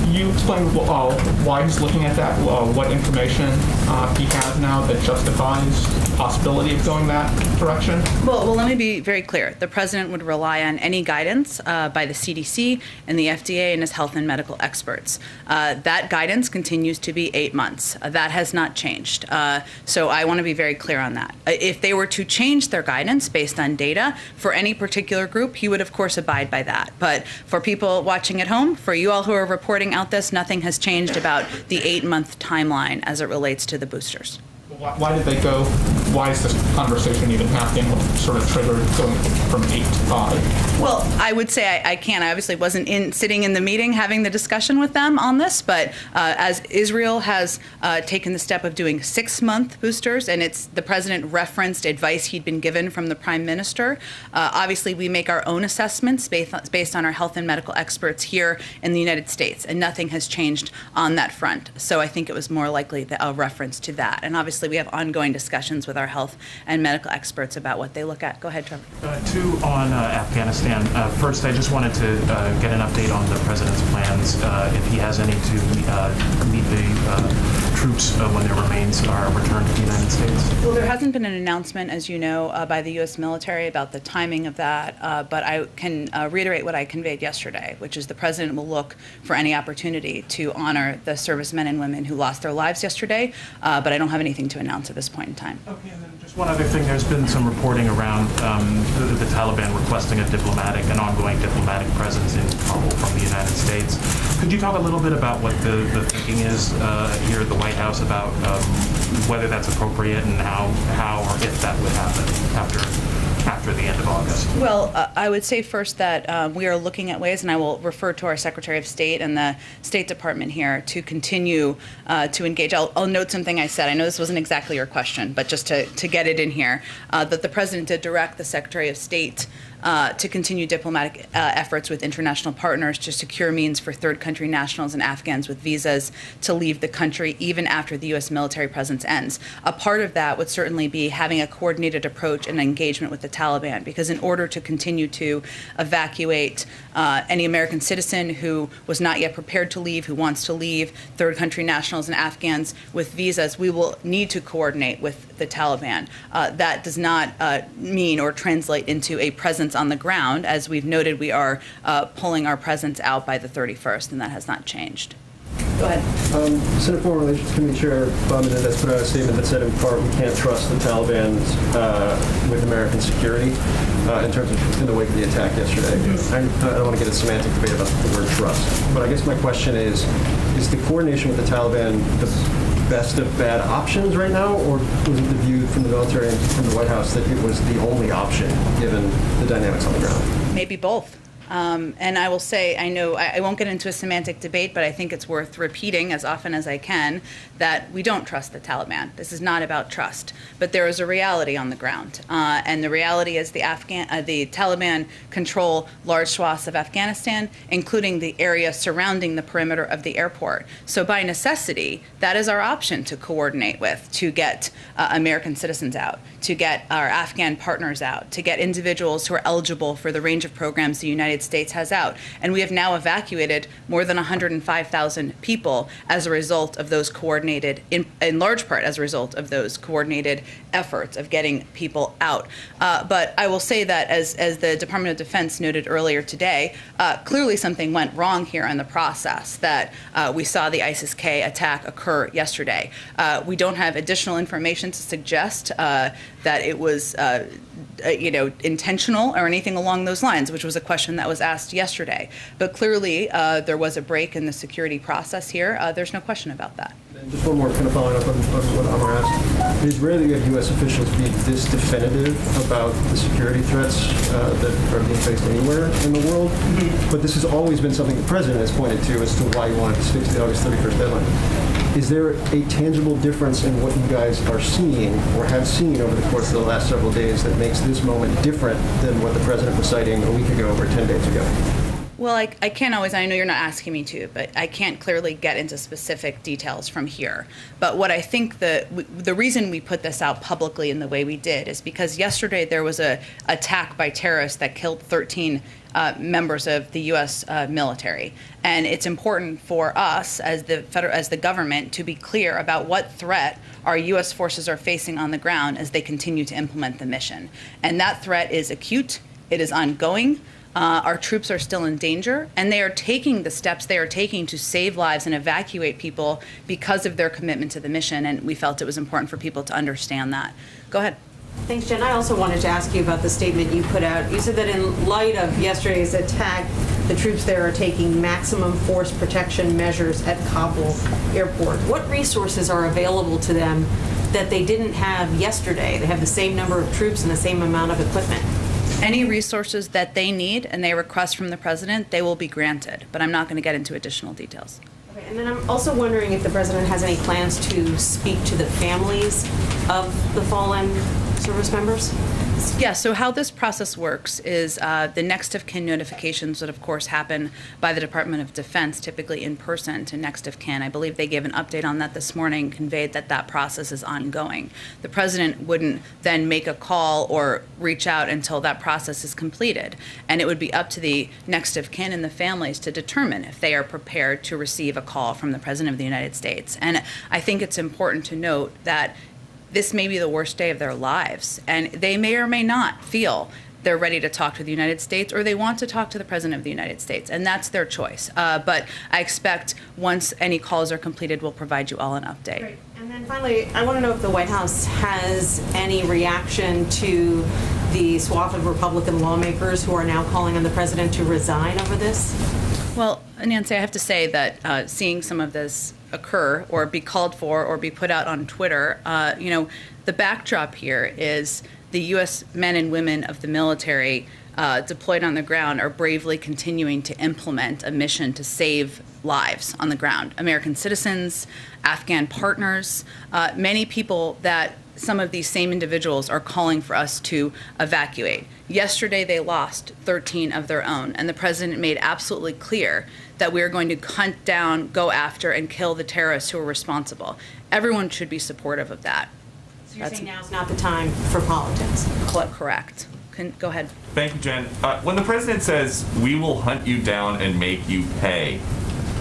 Can you explain why he's looking at that, what information he has now that justifies the possibility of going that direction? Well, let me be very clear. The president would rely on any guidance by the CDC and the FDA and his health and medical experts. That guidance continues to be 8 months. That has not changed. So I want to be very clear on that. If they were to change their guidance based on data for any particular group, he would, of course, abide by that. But for people watching at home, for you all who are reporting out this, nothing has changed about the 8-month timeline as it relates to the boosters. Why did they go? Why is this conversation even happening? What sort of triggered going from 8 to 5? Well, I would say I can't. I obviously wasn't sitting in the meeting having the discussion with them on this, but as Israel has taken the step of doing 6-month boosters, and the president referenced advice he'd been given from the prime minister, obviously we make our own assessments based on our health and medical experts here in the United States, and nothing has changed on that front. So I think it was more likely a reference to that. And obviously we have ongoing discussions with our health and medical experts about what they look at. Go ahead, Trevor. Two on Afghanistan. First, I just wanted to get an update on the president's plans, if he has any to meet the troops when their remains are returned to the United States. Well, there hasn't been an announcement, as you know, by the U.S. military about the timing of that, but I can reiterate what I conveyed yesterday, which is the president will look for any opportunity to honor the servicemen and women who lost their lives yesterday, but I don't have anything to announce at this point in time. Okay, and then just one other thing. There's been some reporting around the Taliban requesting an ongoing diplomatic presence in Kabul from the United States. Could you talk a little bit about what the thinking is here at the White House about whether that's appropriate and how or if that would happen after after the end of August? Well, I would say first that we are looking at ways, and I will refer to our Secretary of State and the State Department here to continue to engage. I'll note something I said. I know this wasn't exactly your question, but just to get it in here, that the President did direct the Secretary of State to continue diplomatic efforts with international partners to secure means for third country nationals and Afghans with visas to leave the country even after the U.S. military presence ends. A part of that would certainly be having a coordinated approach and engagement with the Taliban, because in order to continue to evacuate any American citizen who was not yet prepared to leave, who wants to leave, third country nationals and Afghans with visas, we will need to coordinate with the Taliban. That does not mean or translate into a presence on the ground. As we've noted, we are pulling our presence out by the 31st, and that has not changed. Go ahead. Senate Foreign Relations Committee Chair Bob Menendez put out a statement that said, in part, we can't trust the Taliban with American security in terms of in the wake of the attack yesterday. I don't want to get a semantic debate about the word trust, but I guess my question is the coordination with the Taliban the best of bad options right now, or was it the view from the military and from the White House that it was the only option given the dynamics on the ground? Maybe both. And I will say, I know I won't get into a semantic debate, but I think it's worth repeating as often as I can that we don't trust the Taliban. This is not about trust, but there is a reality on the ground, and the reality is the Taliban control large swaths of Afghanistan, including the area surrounding the perimeter of the airport. So by necessity, that is our option to coordinate with, to get American citizens out, to get our Afghan partners out, to get individuals who are eligible for the range of programs the United States has out. And we have now evacuated more than 105,000 people as a result of those coordinated, in large part as a result of those coordinated efforts of getting people out. But I will say that as the Department of Defense noted earlier today, clearly something went wrong here in the process, that we saw the ISIS-K attack occur yesterday. We don't have additional information to suggest that it was intentional or anything along those lines, which was a question that was asked yesterday. But clearly, there was a break in the security process here. There's no question about that. And just one more kind of following up on what Amar asked. It is rare that you have U.S. officials be this definitive about the security threats that are being faced anywhere in the world. But this has always been something the President has pointed to as to why he wanted to stick to the August 31st deadline. Is there a tangible difference in what you guys are seeing or have seen over the course of the last several days that makes this moment different than what the President was citing a week ago or 10 days ago? Well, I can't always, I know you're not asking me to, but I can't clearly get into specific details from here. But what I think the reason we put this out publicly in the way we did is because yesterday there was an attack by terrorists that killed 13 members of the U.S. military. And it's important for us as the government to be clear about what threat our U.S. forces are facing on the ground as they continue to implement the mission. And that threat is acute, it is ongoing. Our troops are still in danger, and they are taking the steps they are taking to save lives and evacuate people because of their commitment to the mission, and we felt it was important for people to understand that. Go ahead. Thanks, Jen. I also wanted to ask you about the statement you put out. You said that in light of yesterday's attack, the troops there are taking maximum force protection measures at Kabul airport. What resources are available to them that they didn't have yesterday? They have the same number of troops and the same amount of equipment. Any resources that they need and they request from the President, they will be granted, but I'm not going to get into additional details. Okay, and then I'm also wondering if the President has any plans to speak to the families of the fallen service members? Yeah, so how this process works is the next of kin notifications would, of course, happen by the Department of Defense, typically in person to next of kin. I believe they gave an update on that this morning, conveyed that that process is ongoing. The President wouldn't then make a call or reach out until that process is completed. And it would be up to the next of kin and the families to determine if they are prepared to receive a call from the President of the United States. And I think it's important to note that this may be the worst day of their lives, and they may or may not feel they're ready to talk to the United States or they want to talk to the President of the United States, and that's their choice. But I expect once any calls are completed, we'll provide you all an update. Great. And then finally, I want to know if the White House has any reaction to the swath of Republican lawmakers who are now calling on the President to resign over this? Well, Nancy, I have to say that seeing some of this occur or be called for or be put out on Twitter, the backdrop here is the U.S. men and women of the military deployed on the ground are bravely continuing to implement a mission to save lives on the ground. American citizens, Afghan partners, many people that some of these same individuals are calling for us to evacuate. Yesterday, they lost 13 of their own, and the president made absolutely clear that we are going to hunt down, go after, and kill the terrorists who are responsible. Everyone should be supportive of that. So you're saying now's not the time for politics? Correct. Go ahead. Thank you, Jen. When the president says, we will hunt you down and make you pay,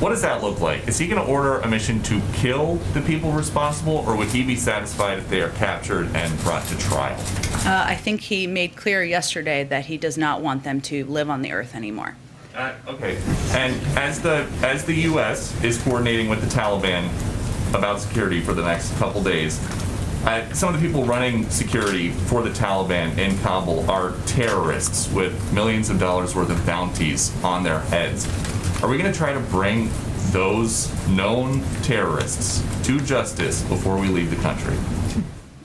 what does that look like? Is he going to order a mission to kill the people responsible, or would he be satisfied if they are captured and brought to trial? I think he made clear yesterday that he does not want them to live on the earth anymore. Okay. And as the U.S. is coordinating with the Taliban about security for the next couple days, some of the people running security for the Taliban in Kabul are terrorists with millions of dollars worth of bounties on their heads. Are we going to try to bring those known terrorists to justice before we leave the country?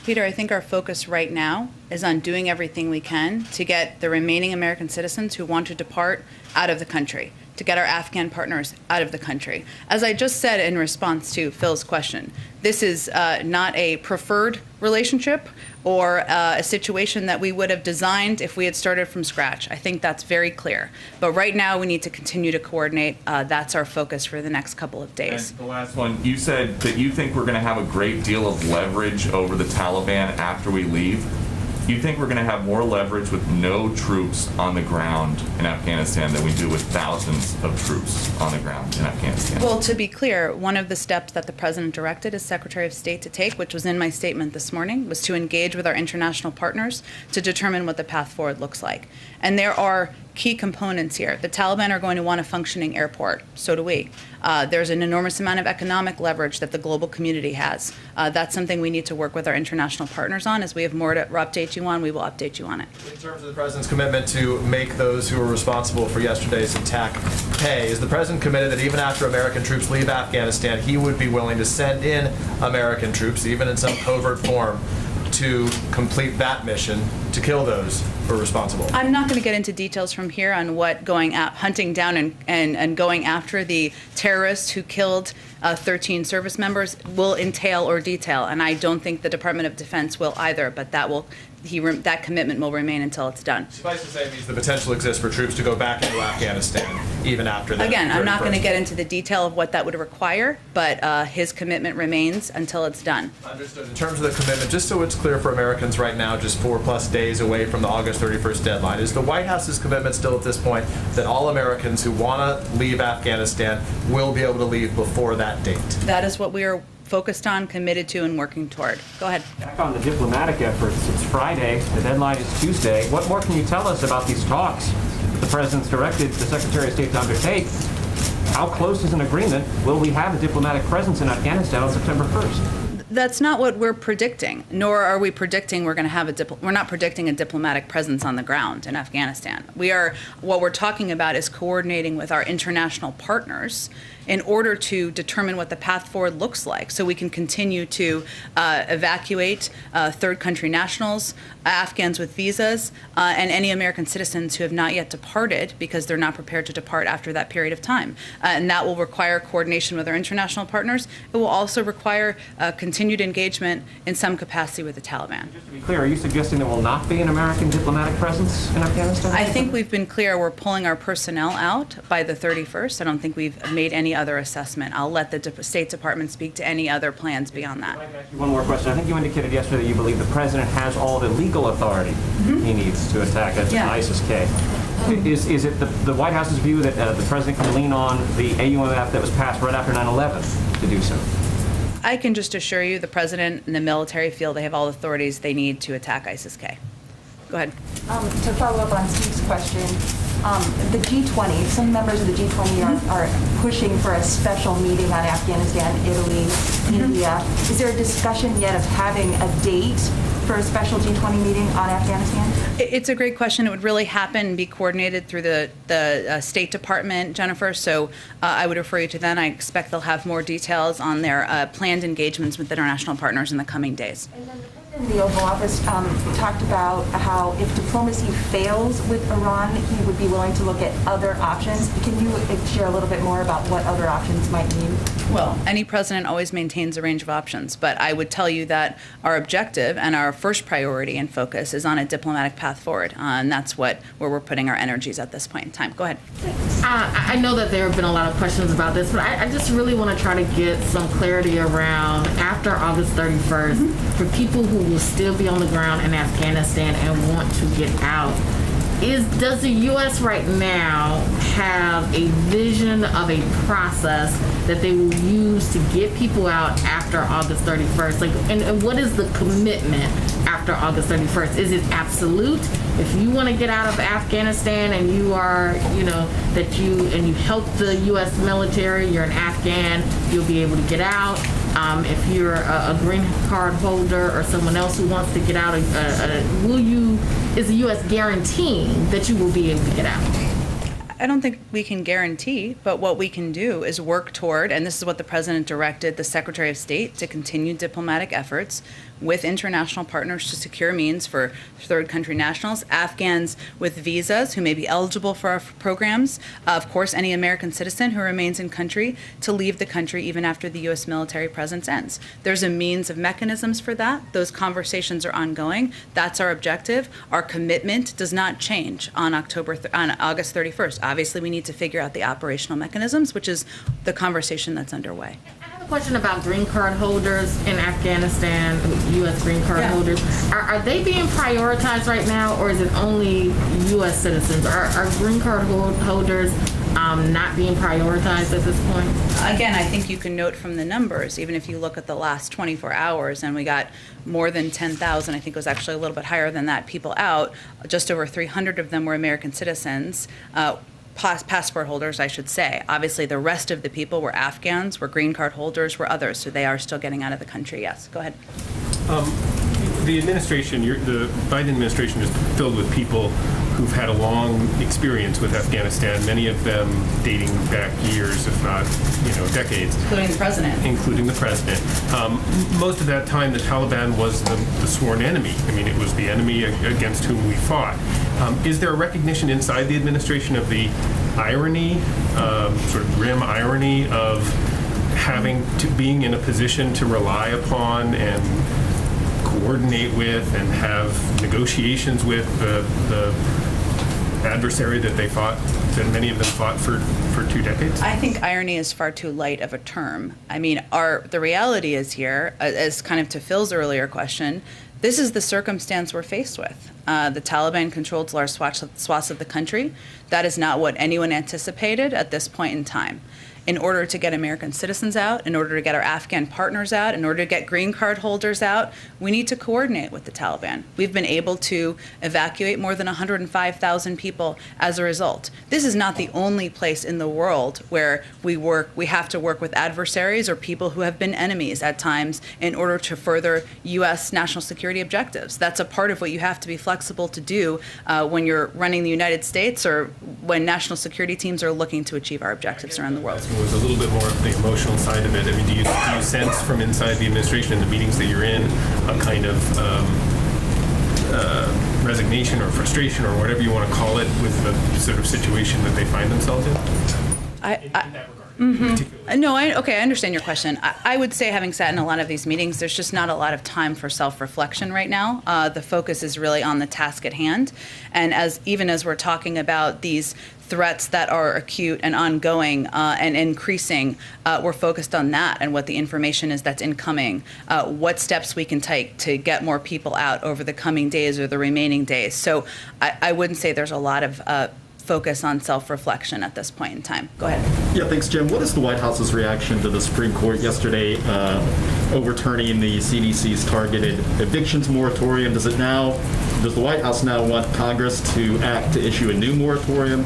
Peter, I think our focus right now is on doing everything we can to get the remaining American citizens who want to depart out of the country, to get our Afghan partners out of the country. As I just said in response to Phil's question, this is not a preferred relationship or a situation that we would have designed if we had started from scratch. I think that's very clear. But right now, we need to continue to coordinate. That's our focus for the next couple of days. And the last one, you said that you think we're going to have a great deal of leverage over the Taliban after we leave. You think we're going to have more leverage with no troops on the ground in Afghanistan than we do with thousands of troops on the ground in Afghanistan? Well, to be clear, one of the steps that the president directed his Secretary of State to take, which was in my statement this morning, was to engage with our international partners to determine what the path forward looks like. And there are key components here. The Taliban are going to want a functioning airport. So do we. There's an enormous amount of economic leverage that the global community has. That's something we need to work with our international partners on. As we have more to update you on, we will update you on it. In terms of the president's commitment to make those who were responsible for yesterday's attack pay, is the president committed that even after American troops leave Afghanistan, he would be willing to send in American troops, even in some covert form, to complete that mission to kill those who are responsible? I'm not going to get into details from here on what hunting down and going after the terrorists who killed 13 service members will entail or detail, and I don't think the Department of Defense will either, but that commitment will remain until it's done. Suffice to say, it means the potential exists for troops to go back into Afghanistan even after that. Again, I'm not going to get into the detail of what that would require, but his commitment remains until it's done. Understood. In terms of the commitment, just so it's clear for Americans right now, just 4+ days away from the August 31st deadline, is the White House's commitment still at this point that all Americans who want to leave Afghanistan will be able to leave before that date? That is what we are focused on, committed to, and working toward. Go ahead. Back on the diplomatic efforts, it's Friday, the deadline is Tuesday. What more can you tell us about these talks that the President's directed the Secretary of State to undertake? How close is an agreement? Will we have a diplomatic presence in Afghanistan on September 1st? That's not what we're predicting, nor are we predicting we're going to have we're not predicting a diplomatic presence on the ground in Afghanistan. What we're talking about is coordinating with our international partners in order to determine what the path forward looks like so we can continue to evacuate third country nationals, Afghans with visas, and any American citizens who have not yet departed because they're not prepared to depart after that period of time. And that will require coordination with our international partners. It will also require continued engagement in some capacity with the Taliban. Just to be clear, are you suggesting there will not be an American diplomatic presence in Afghanistan? I think we've been clear we're pulling our personnel out by the 31st. I don't think we've made any other assessment. I'll let the State Department speak to any other plans beyond that. One more question. I think you indicated yesterday that you believe the President has all the legal authority he needs to attack ISIS-K. Is it the White House's view that the President can lean on the AUMF that was passed right after 9/11 to do so? I can just assure you the President and the military feel they have all the authorities they need to attack ISIS-K. Go ahead. To follow up on Steve's question, the G20, some members of the G20 are pushing for a special meeting on Afghanistan, Italy, India. Is there a discussion yet of having a date for a special G20 meeting on Afghanistan? It's a great question. It would really happen and be coordinated through the State Department, Jennifer, so I would refer you to them. I expect they'll have more details on their planned engagements with international partners in the coming days. And then the In the Oval Office talked about how if diplomacy fails with Iran, he would be willing to look at other options. Can you share a little bit more about what other options might mean? Well, any president always maintains a range of options, but I would tell you that our objective and our first priority and focus is on a diplomatic path forward, and that's where we're putting our energies at this point in time. Go ahead. I know that there have been a lot of questions about this, but I just really want to try to get some clarity around after August 31st, for people who will still be on the ground in Afghanistan and want to get out. Does the U.S. right now have a vision of a process that they will use to get people out after August 31st? And what is the commitment after August 31st? Is it absolute? If you want to get out of Afghanistan and you are, and you help the U.S. military, you're an Afghan, you'll be able to get out. If you're a green card holder or someone else who wants to get out, is the U.S. guaranteeing that you will be able to get out? I don't think we can guarantee, but what we can do is work toward, and this is what the President directed the Secretary of State to continue diplomatic efforts with international partners to secure means for third country nationals, Afghans with visas who may be eligible for our programs, of course, any American citizen who remains in country to leave the country even after the U.S. military presence ends. There's a means of mechanisms for that. Those conversations are ongoing. That's our objective. Our commitment does not change on August 31st. Obviously, we need to figure out the operational mechanisms, which is the conversation that's underway. I have a question about green card holders in Afghanistan, U.S. green card holders. Are they being prioritized right now, or is it only U.S. citizens? Are green card holders not being prioritized at this point? Again, I think you can note from the numbers, even if you look at the last 24 hours, and we got more than 10,000, I think it was actually a little bit higher than that, people out. Just over 300 of them were American citizens. Passport holders, I should say. Obviously, the rest of the people were Afghans, were green card holders, were others, so they are still getting out of the country. Yes, go ahead. The administration, the Biden administration is filled with people who've had a long experience with Afghanistan, many of them dating back years, if not, decades. Including the president. Including the president. Most of that time, the Taliban was the sworn enemy. I mean, it was the enemy against whom we fought. Is there a recognition inside the administration of the irony, sort of grim irony of being in a position to rely upon and coordinate with and have negotiations with the adversary that that many of them fought for 2 decades? I think irony is far too light of a term. I mean, the reality is here, as kind of to Phil's earlier question, this is the circumstance we're faced with. The Taliban controls large swaths of the country. That is not what anyone anticipated at this point in time. In order to get American citizens out, in order to get our Afghan partners out, in order to get green card holders out, we need to coordinate with the Taliban. We've been able to evacuate more than 105,000 people as a result. This is not the only place in the world where we have to work with adversaries or people who have been enemies at times in order to further U.S. national security objectives. That's a part of what you have to be flexible to do when you're running the United States or when national security teams are looking to achieve our objectives around the world. Was a little bit more of the emotional side of it. I mean, do you sense from inside the administration and the meetings that you're in a kind of resignation or frustration or whatever you want to call it with the sort of situation that they find themselves in? In that regard. No, I understand your question. I would say, having sat in a lot of these meetings, there's just not a lot of time for self-reflection right now. The focus is really on the task at hand. And even as we're talking about these threats that are acute and ongoing and increasing, we're focused on that and what the information is that's incoming, what steps we can take to get more people out over the coming days or the remaining days. So I wouldn't say there's a lot of focus on self-reflection at this point in time. Go ahead. Yeah, thanks, Jim. What is the White House's reaction to the Supreme Court yesterday overturning the CDC's targeted evictions moratorium? Does the White House now want Congress to act to issue a new moratorium?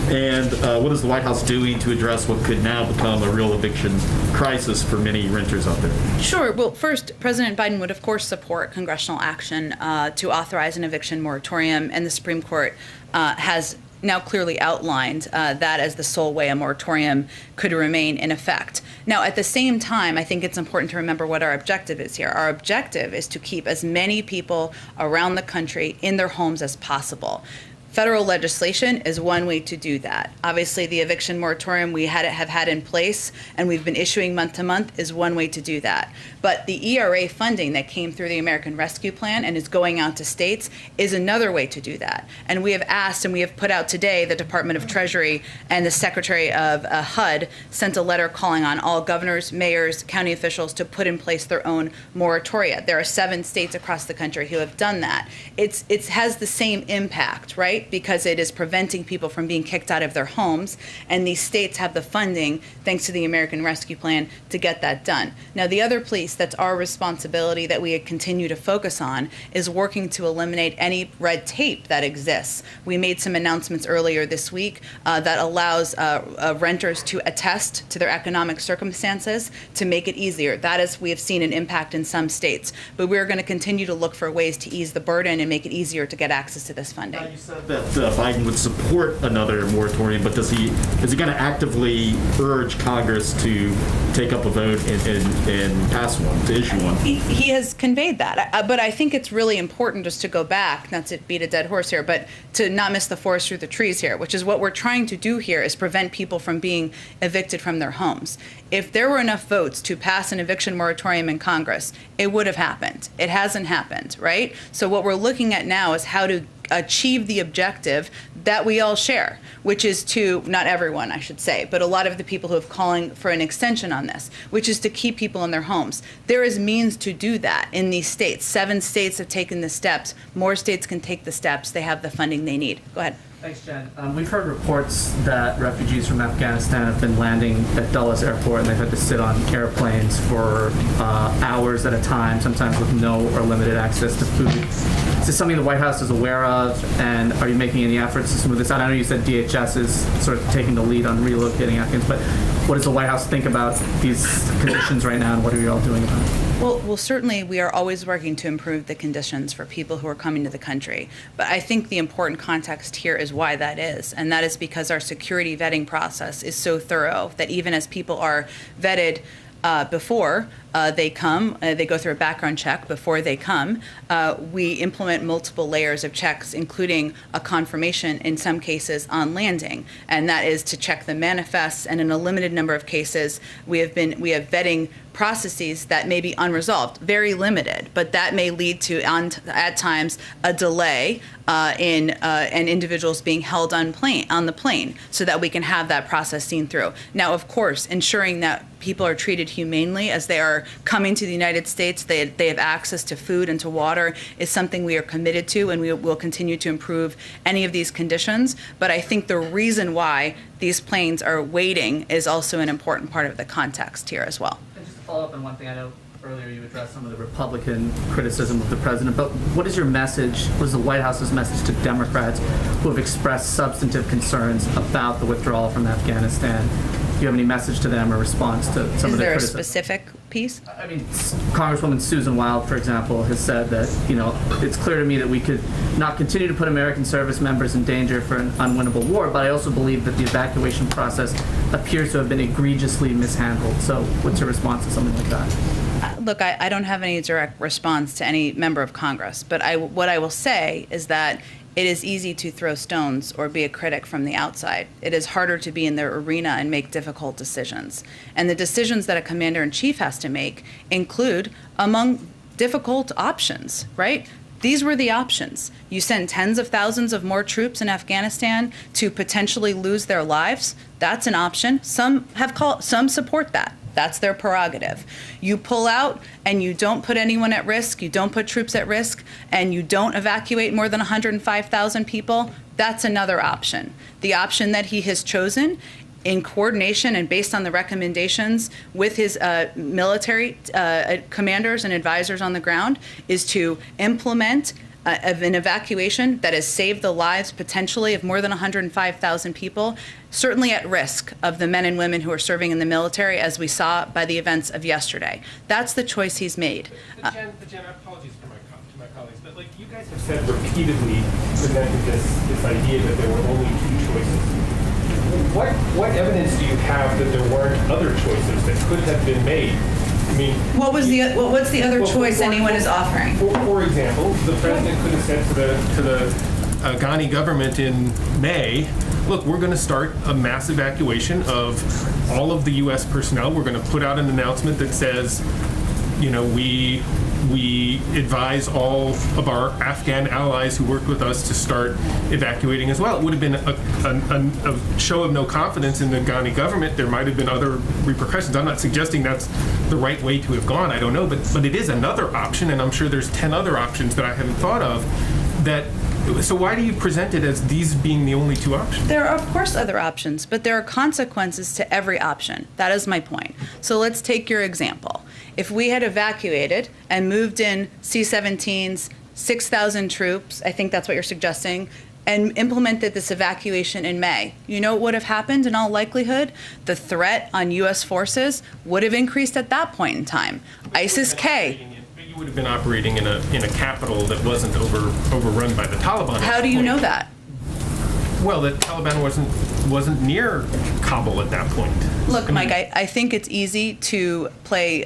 And what is the White House doing to address what could now become a real eviction crisis for many renters out there? Sure. Well, first, President Biden would, of course, support congressional action to authorize an eviction moratorium, and the Supreme Court has now clearly outlined that as the sole way a moratorium could remain in effect. Now, at the same time, I think it's important to remember what our objective is here. Our objective is to keep as many people around the country in their homes as possible. Federal legislation is one way to do that. Obviously, the eviction moratorium we have had in place and we've been issuing month to month is one way to do that. But the ERA funding that came through the American Rescue Plan and is going out to states is another way to do that. And we have asked and we have put out today, the Department of Treasury and the Secretary of HUD sent a letter calling on all governors, mayors, county officials to put in place their own moratoria. There are 7 states across the country who have done that. It has the same impact, right? Because it is preventing people from being kicked out of their homes, and these states have the funding, thanks to the American Rescue Plan, to get that done. Now, the other piece that's our responsibility that we continue to focus on is working to eliminate any red tape that exists. We made some announcements earlier this week that allows renters to attest to their economic circumstances to make it easier. That is, we have seen an impact in some states, but we're going to continue to look for ways to ease the burden and make it easier to get access to this funding. You said that Biden would support another moratorium, but is he going to actively urge Congress to take up a vote and pass one, to issue one? He has conveyed that, but I think it's really important just to go back, not to beat a dead horse here, but to not miss the forest through the trees here, which is what we're trying to do here is prevent people from being evicted from their homes. If there were enough votes to pass an eviction moratorium in Congress, it would have happened. It hasn't happened, right? So what we're looking at now is how to achieve the objective that we all share, which is to, not everyone I should say, but a lot of the people who have calling for an extension on this, which is to keep people in their homes. There is means to do that in these states. 7 states have taken the steps. More states can take the steps. They have the funding they need. Go ahead. Thanks, Jen. We've heard reports that refugees from Afghanistan have been landing at Dulles Airport and they've had to sit on airplanes for hours at a time, sometimes with no or limited access to food. Is this something the White House is aware of, and are you making any efforts to smooth this out? I know you said DHS is sort of taking the lead on relocating Afghans, but what does the White House think about these conditions right now, and what are you all doing about it? Well, certainly we are always working to improve the conditions for people who are coming to the country. But I think the important context here is why that is. And that is because our security vetting process is so thorough that even as people are vetted before they come, they go through a background check before they come. We implement multiple layers of checks, including a confirmation in some cases on landing, and that is to check the manifests. And in a limited number of cases, we have vetting processes that may be unresolved, very limited, but that may lead to, at times, a delay in individuals being held on the plane so that we can have that process seen through. Now, of course, ensuring that people are treated humanely as they are coming to the United States, they have access to food and to water, is something we are committed to, and we will continue to improve any of these conditions. But I think the reason why these planes are waiting is also an important part of the context here as well. Follow up on one thing. I know earlier you addressed some of the Republican criticism of the president, but what is your message, what is the White House's message to Democrats who have expressed substantive concerns about the withdrawal from Afghanistan? Do you have any message to them or response to some of their criticism? Is there a specific piece? I mean, Congresswoman Susan Wild, for example, has said that, it's clear to me that we could not continue to put American service members in danger for an unwinnable war, but I also believe that the evacuation process appears to have been egregiously mishandled. So what's your response to something like that? Look, I don't have any direct response to any member of Congress, but what I will say is that it is easy to throw stones or be a critic from the outside. It is harder to be in their arena and make difficult decisions. And the decisions that a commander-in-chief has to make include among difficult options, right? These were the options. You send tens of thousands of more troops in Afghanistan to potentially lose their lives. That's an option. Some support that. That's their prerogative. You pull out and you don't put anyone at risk, you don't put troops at risk, and you don't evacuate more than 105,000 people, that's another option. The option that he has chosen, in coordination and based on the recommendations with his military commanders and advisors on the ground, is to implement an evacuation that has saved the lives potentially of more than 105,000 people, certainly at risk of the men and women who are serving in the military, as we saw by the events of yesterday. That's the choice he's made. Jen, apologies for my my colleagues, but like you guys have said repeatedly, presented this idea that there were only two choices. What evidence do you have that there weren't other choices that could have been made? I mean, what's the other choice anyone is offering? For example, the president could have said to the Ghani government in May, look, we're going to start a mass evacuation of all of the U.S. personnel. We're going to put out an announcement that says, you know, we advise all of our Afghan allies who worked with us to start evacuating as well. It would have been a show of no confidence in the Ghani government. There might have been other repercussions. I'm not suggesting that's the right way to have gone. I don't know, but it is another option, and I'm sure there's 10 other options that I haven't thought of. So why do you present it as these being the only two options? There are, of course, other options, but there are consequences to every option. That is my point. So let's take your example. If we had evacuated and moved in C-17s, 6,000 troops, I think that's what you're suggesting, and implemented this evacuation in May, you know what would have happened in all likelihood? The threat on U.S. forces would have increased at that point in time. ISIS-K. You would have been operating in a capital that wasn't overrun by the Taliban. How do you know that? Well, the Taliban wasn't near Kabul at that point. Look, Mike, I think it's easy to play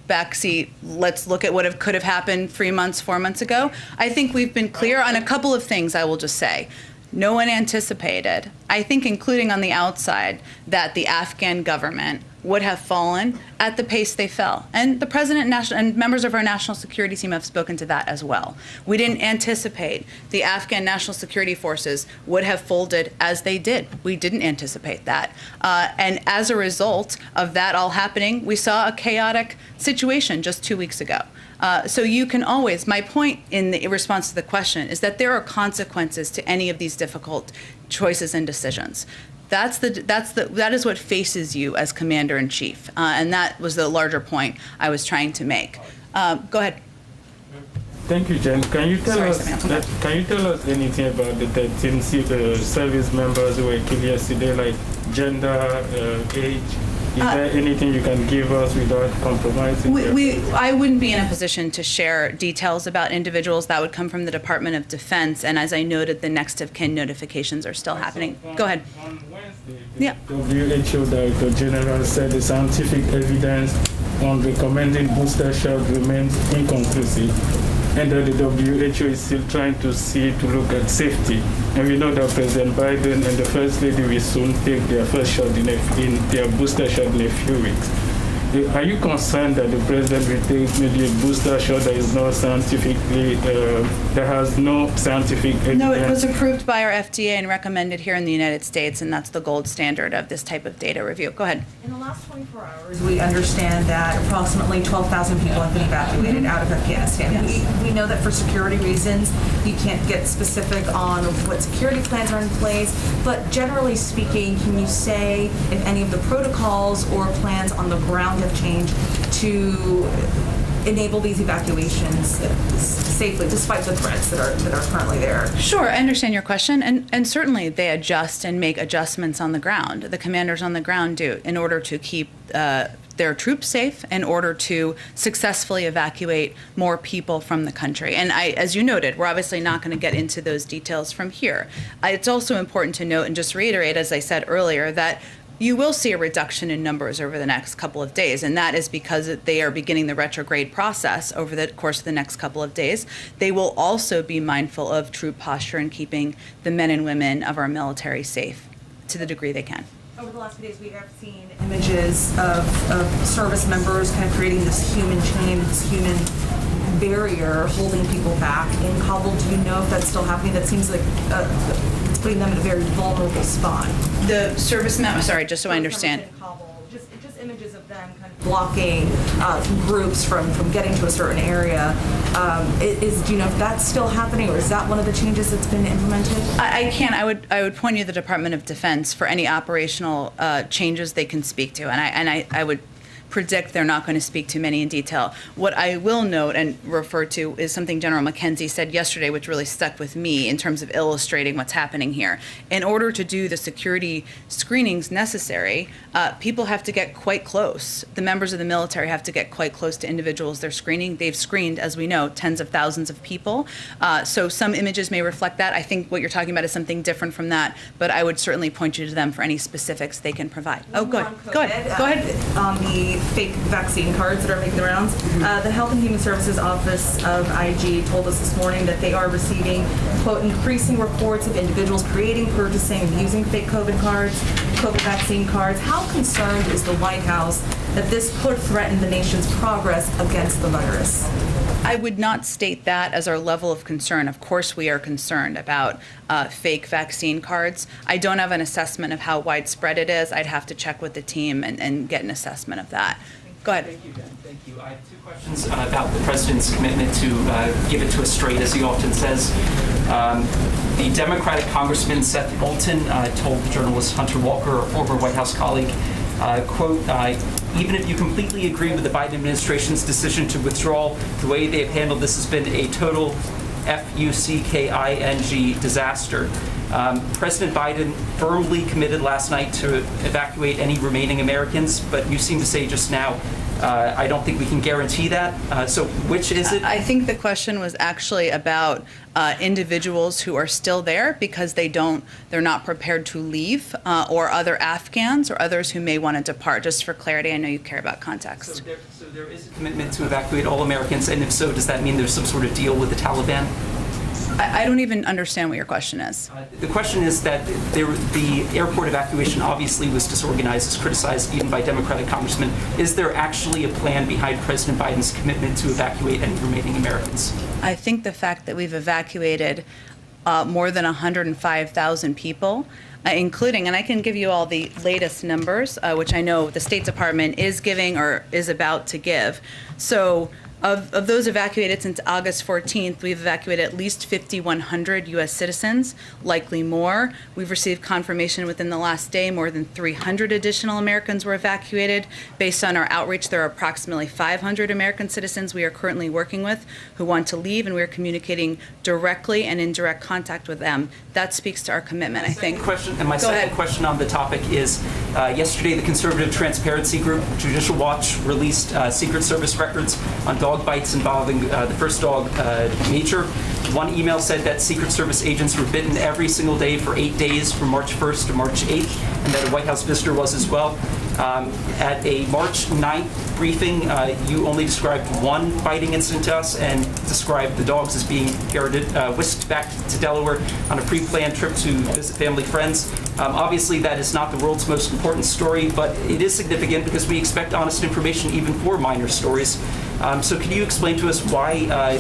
backseat. Let's look at what could have happened 3 months, 4 months ago. I think we've been clear on a couple of things, I will just say. No one anticipated, I think including on the outside, that the Afghan government would have fallen at the pace they fell. And the president and members of our national security team have spoken to that as well. We didn't anticipate the Afghan national security forces would have folded as they did. We didn't anticipate that. And as a result of that all happening, we saw a chaotic situation just 2 weeks ago. So you can always, my point in the response to the question is that there are consequences to any of these difficult choices and decisions. That is what faces you as commander-in-chief, and that was the larger point I was trying to make. Go ahead. Thank you, Jen. Can you tell us anything about the 13 service members who were killed yesterday, like gender, age? Is there anything you can give us without compromising? I wouldn't be in a position to share details about individuals. That would come from the Department of Defense, and as I noted, the next of kin notifications are still happening. Go ahead. On Wednesday, the WHO Director General said the scientific evidence on recommending booster shot remains inconclusive, and that the WHO is still trying to look at safety. And we know that President Biden and the First Lady will soon take their first shot in their booster shot in a few weeks. Are you concerned that the president will take maybe a booster shot that is not scientifically, that has no scientific evidence? No, it was approved by our FDA and recommended here in the United States, and that's the gold standard of this type of data review. Go ahead. In the last 24 hours, we understand that approximately 12,000 people have been evacuated out of Afghanistan. Yes. We know that for security reasons, you can't get specific on what security plans are in place, but generally speaking, can you say if any of the protocols or plans on the ground have changed to enable these evacuations safely, despite the threats that are currently there? Sure, I understand your question, and certainly they adjust and make adjustments on the ground. The commanders on the ground do in order to keep their troops safe, in order to successfully evacuate more people from the country. And as you noted, we're obviously not going to get into those details from here. It's also important to note and just reiterate, as I said earlier, that you will see a reduction in numbers over the next couple of days, and that is because they are beginning the retrograde process over the course of the next couple of days. They will also be mindful of troop posture and keeping the men and women of our military safe to the degree they can. Over the last few days, we have seen images of service members kind of creating this human chain, this human barrier holding people back in Kabul. Do you know if that's still happening? That seems like it's putting them in a very vulnerable spot. The service member, sorry, just so I understand. Just images of them kind of blocking groups from getting to a certain area. Do you know if that's still happening, or is that one of the changes that's been implemented? I can't. I would point you to the Department of Defense for any operational changes they can speak to, and I would predict. They're not going to speak to many in detail. What I will note and refer to is something General McKenzie said yesterday, which really stuck with me in terms of illustrating what's happening here. In order to do the security screenings necessary, people have to get quite close. The members of the military have to get quite close to individuals they're screening. They've screened, as we know, tens of thousands of people. So some images may reflect that. I think what you're talking about is something different from that, but I would certainly point you to them for any specifics they can provide. Oh, go ahead. Go ahead. Go ahead. On the fake vaccine cards that are making the rounds, the Health and Human Services Office of IG told us this morning that they are receiving, quote, increasing reports of individuals creating, purchasing, and using fake COVID cards, COVID vaccine cards. How concerned is the White House that this could threaten the nation's progress against the virus? I would not state that as our level of concern. Of course, we are concerned about fake vaccine cards. I don't have an assessment of how widespread it is. I'd have to check with the team and get an assessment of that. Go ahead. Thank you, Jen. Thank you. I have two questions about the president's commitment to give it to us straight, as he often says. The Democratic Congressman Seth Moulton told the journalist Hunter Walker, a former White House colleague, quote, even if you completely agree with the Biden administration's decision to withdraw, the way they have handled this has been a total FUCKING disaster. President Biden firmly committed last night to evacuate any remaining Americans, but you seem to say just now, I don't think we can guarantee that. So which is it? I think the question was actually about individuals who are still there because they're not prepared to leave, or other Afghans or others who may want to depart. Just for clarity, I know you care about context. So there is a commitment to evacuate all Americans, and if so, does that mean there's some sort of deal with the Taliban? I don't even understand what your question is. The question is that the airport evacuation obviously was disorganized, is criticized even by Democratic congressmen. Is there actually a plan behind President Biden's commitment to evacuate any remaining Americans? I think the fact that we've evacuated more than 105,000 people, including, and I can give you all the latest numbers, which I know the State Department is giving or is about to give. So of those evacuated since August 14th, we've evacuated at least 5,100 U.S. citizens, likely more. We've received confirmation within the last day more than 300 additional Americans were evacuated. Based on our outreach, there are approximately 500 American citizens we are currently working with who want to leave, and we are communicating directly and in direct contact with them. That speaks to our commitment, I think. My second question on the topic is, yesterday the conservative transparency group, Judicial Watch, released Secret Service records on dog bites involving the first dog, Major. One email said that Secret Service agents were bitten every single day for 8 days from March 1st to March 8th, and that a White House visitor was as well. At a March 9th briefing, you only described one biting incident to us and described the dogs as being whisked back to Delaware on a pre-planned trip to visit family friends. Obviously, that is not the world's most important story, but it is significant because we expect honest information even for minor stories. So can you explain to us why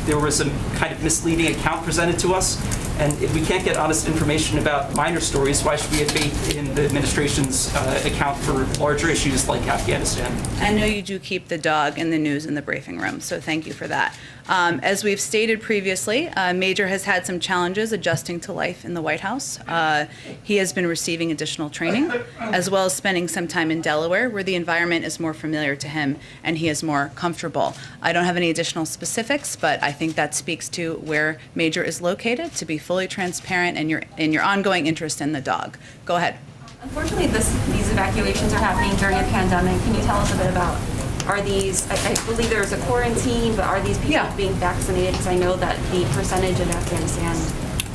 there was a kind of misleading account presented to us? And if we can't get honest information about minor stories, why should we have faith in the administration's account for larger issues like Afghanistan? I know you do keep the dog in the news in the briefing room, so thank you for that. As we've stated previously, Major has had some challenges adjusting to life in the White House. He has been receiving additional training, as well as spending some time in Delaware, where the environment is more familiar to him and he is more comfortable. I don't have any additional specifics, but I think that speaks to where Major is located, to be fully transparent and your ongoing interest in the dog. Go ahead. Unfortunately, these evacuations are happening during a pandemic. Can you tell us a bit about, are these, I believe there's a quarantine, but are these people being vaccinated? Because I know that the percentage of Afghanistan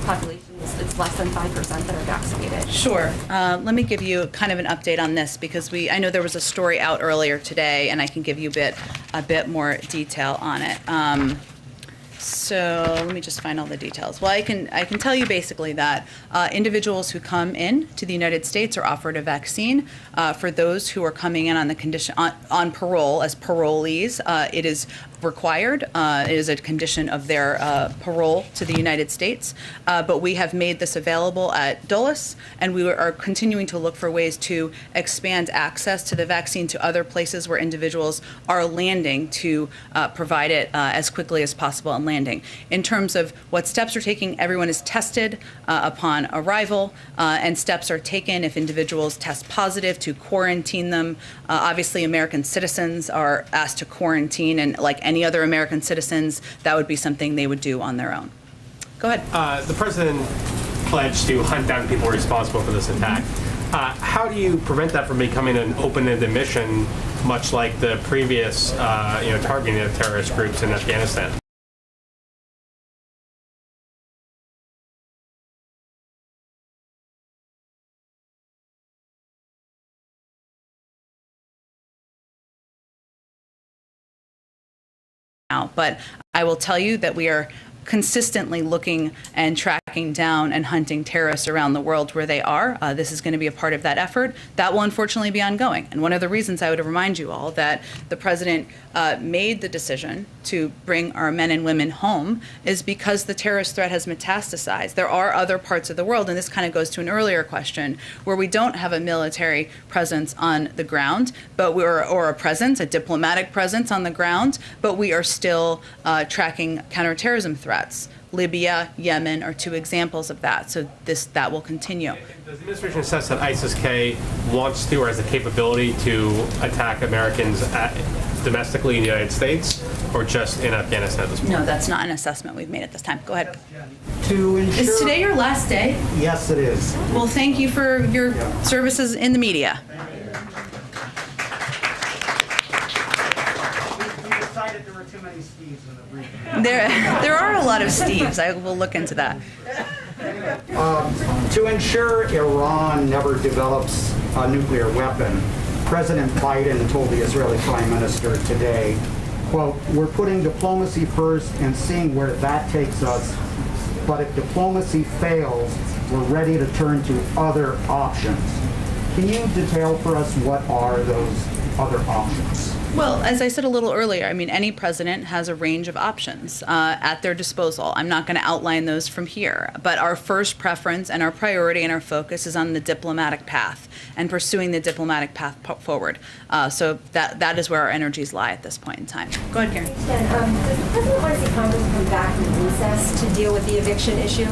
population it's less than 5% that are vaccinated. Sure. Let me give you kind of an update on this because I know there was a story out earlier today, and I can give you a bit more detail on it. So let me just find all the details. Well, I can tell you basically that individuals who come in to the United States are offered a vaccine. For those who are coming in on the condition on parole as parolees, it is required. It is a condition of their parole to the United States. But we have made this available at Dulles, and we are continuing to look for ways to expand access to the vaccine to other places where individuals are landing to provide it as quickly as possible on landing. In terms of what steps are taking, everyone is tested upon arrival, and steps are taken if individuals test positive to quarantine them. Obviously, American citizens are asked to quarantine, and like any other American citizens, that would be something they would do on their own. Go ahead. The president pledged to hunt down people responsible for this attack. How do you prevent that from becoming an open-ended mission, much like the previous, targeting of terrorist groups in Afghanistan? But I will tell you that we are consistently looking and tracking down and hunting terrorists around the world where they are. This is going to be a part of that effort. That will unfortunately be ongoing. And one of the reasons I would remind you all that the president made the decision to bring our men and women home is because the terrorist threat has metastasized. There are other parts of the world, and this kind of goes to an earlier question, where we don't have a military presence on the ground, but or a diplomatic presence on the ground, but we are still tracking counterterrorism threats. Libya, Yemen are two examples of that. So that will continue. Does the administration assess that ISIS-K wants to or has the capability to attack Americans domestically in the United States or just in Afghanistan at this point? No, that's not an assessment we've made at this time. Go ahead. To ensure... Is today your last day? Yes, it is. Well, thank you for your services in the media. We decided there were too many Steves in the briefing. There are a lot of Steves. I will look into that. To ensure Iran never develops a nuclear weapon, President Biden told the Israeli Prime Minister today, quote, "We're putting diplomacy first and seeing where that takes us, but if diplomacy fails, we're ready to turn to other options." Can you detail for us what are those other options? Well, as I said a little earlier, I mean, any president has a range of options at their disposal. I'm not going to outline those from here, but our first preference and our priority and our focus is on the diplomatic path and pursuing the diplomatic path forward. So that is where our energies lie at this point in time. Go ahead, Karen. Does the president want to see Congress come back from recess to deal with the eviction issue?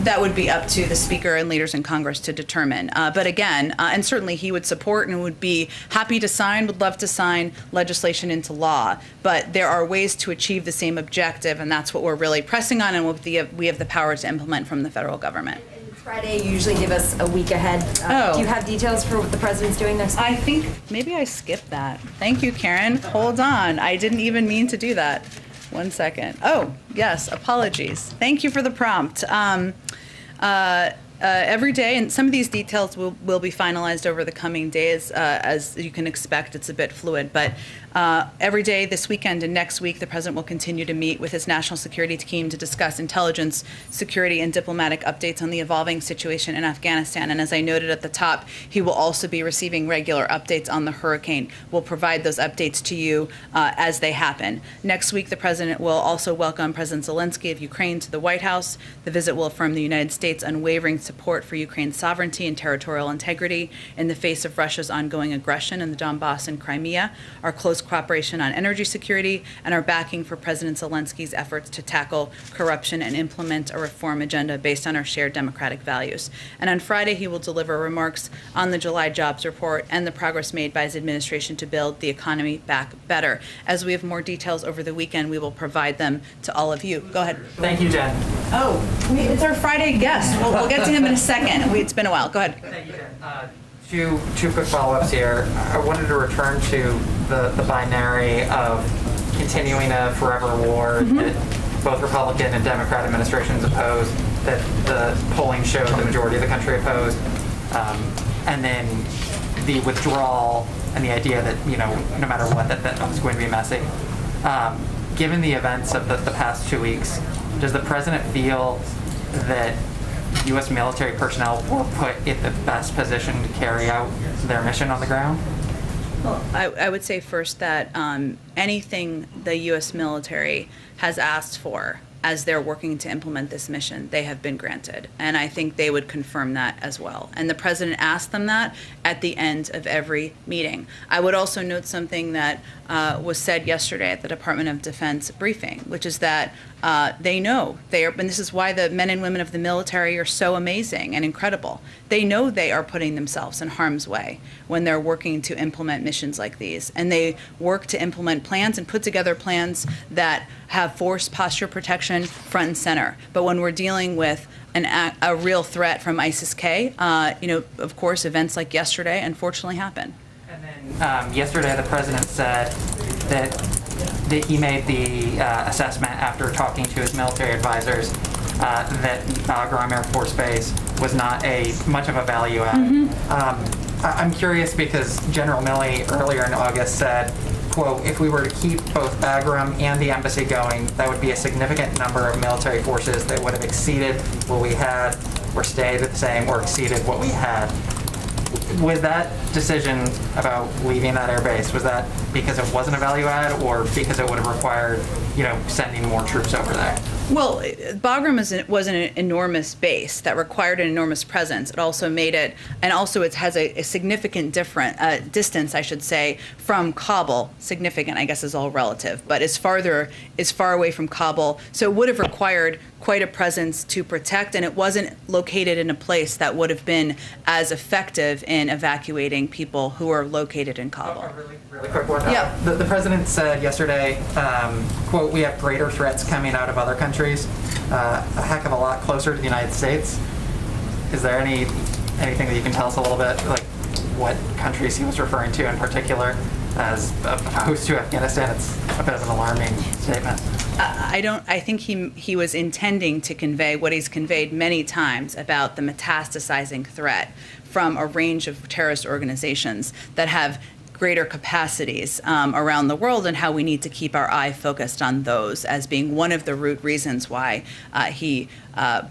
That would be up to the Speaker and leaders in Congress to determine. But again, and certainly he would support and would be happy to sign, would love to sign legislation into law. But there are ways to achieve the same objective, and that's what we're really pressing on and what we have the power to implement from the federal government. Friday, you usually give us a week ahead. Do you have details for what the president's doing next week? I think maybe I skipped that. Thank you, Karen. Hold on. I didn't even mean to do that. 1 second. Oh, yes, apologies. Thank you for the prompt. Every day, and some of these details will be finalized over the coming days. As you can expect, it's a bit fluid, but every day this weekend and next week, the president will continue to meet with his national security team to discuss intelligence, security, and diplomatic updates on the evolving situation in Afghanistan. And as I noted at the top, he will also be receiving regular updates on the hurricane. We'll provide those updates to you as they happen. Next week, the president will also welcome President Zielinski of Ukraine to the White House. The visit will affirm the United States' unwavering support for Ukraine's sovereignty and territorial integrity in the face of Russia's ongoing aggression in the Donbass and Crimea, our close cooperation on energy security, and our backing for President Zielinski's efforts to tackle corruption and implement a reform agenda based on our shared democratic values. And on Friday, he will deliver remarks on the July jobs report and the progress made by his administration to build the economy back better. As we have more details over the weekend, we will provide them to all of you. Go ahead. Thank you, Jen. Oh, it's our Friday guest. We'll get to him in a second. It's been a while. Go ahead. Thank you, Jen. Two quick follow-ups here. I wanted to return to the binary of continuing a forever war that both Republican and Democrat administrations opposed, that the polling showed the majority of the country opposed, and then the withdrawal and the idea that, no matter what, that was going to be messy. Given the events of the past 2 weeks, does the president feel that U.S. military personnel were put in the best position to carry out their mission on the ground? Well, I would say first that anything the U.S. military has asked for as they're working to implement this mission, they have been granted. And I think they would confirm that as well. And the president asked them that at the end of every meeting. I would also note something that was said yesterday at the Department of Defense briefing, which is that they know they are, and this is why the men and women of the military are so amazing and incredible. They know they are putting themselves in harm's way when they're working to implement missions like these. And they work to implement plans and put together plans that have force posture protection front and center. But when we're dealing with a real threat from ISIS-K, of course, events like yesterday unfortunately happen. And then yesterday the president said that he made the assessment after talking to his military advisors that Bagram Air Force Base was not much of a value add. I'm curious because General Milley earlier in August said, quote, if we were to keep both Bagram and the embassy going, that would be a significant number of military forces that would have exceeded what we had, or stayed the same, or exceeded what we had. Was that decision about leaving that air base, was that because it wasn't a value add, or because it would have required, sending more troops over there? Well, Bagram was an enormous base that required an enormous presence. It also made it, and also it has a significant different distance, I should say, from Kabul. Significant, I guess, is all relative, but is far away from Kabul. So it would have required quite a presence to protect, and it wasn't located in a place that would have been as effective in evacuating people who are located in Kabul. Really quick one. Yeah. The president said yesterday, quote, we have greater threats coming out of other countries, a heck of a lot closer to the United States. Is there anything that you can tell us a little bit, like what countries he was referring to in particular, as opposed to Afghanistan? It's a bit of an alarming statement. I think he was intending to convey what he's conveyed many times about the metastasizing threat from a range of terrorist organizations that have greater capacities around the world, and how we need to keep our eye focused on those as being one of the root reasons why he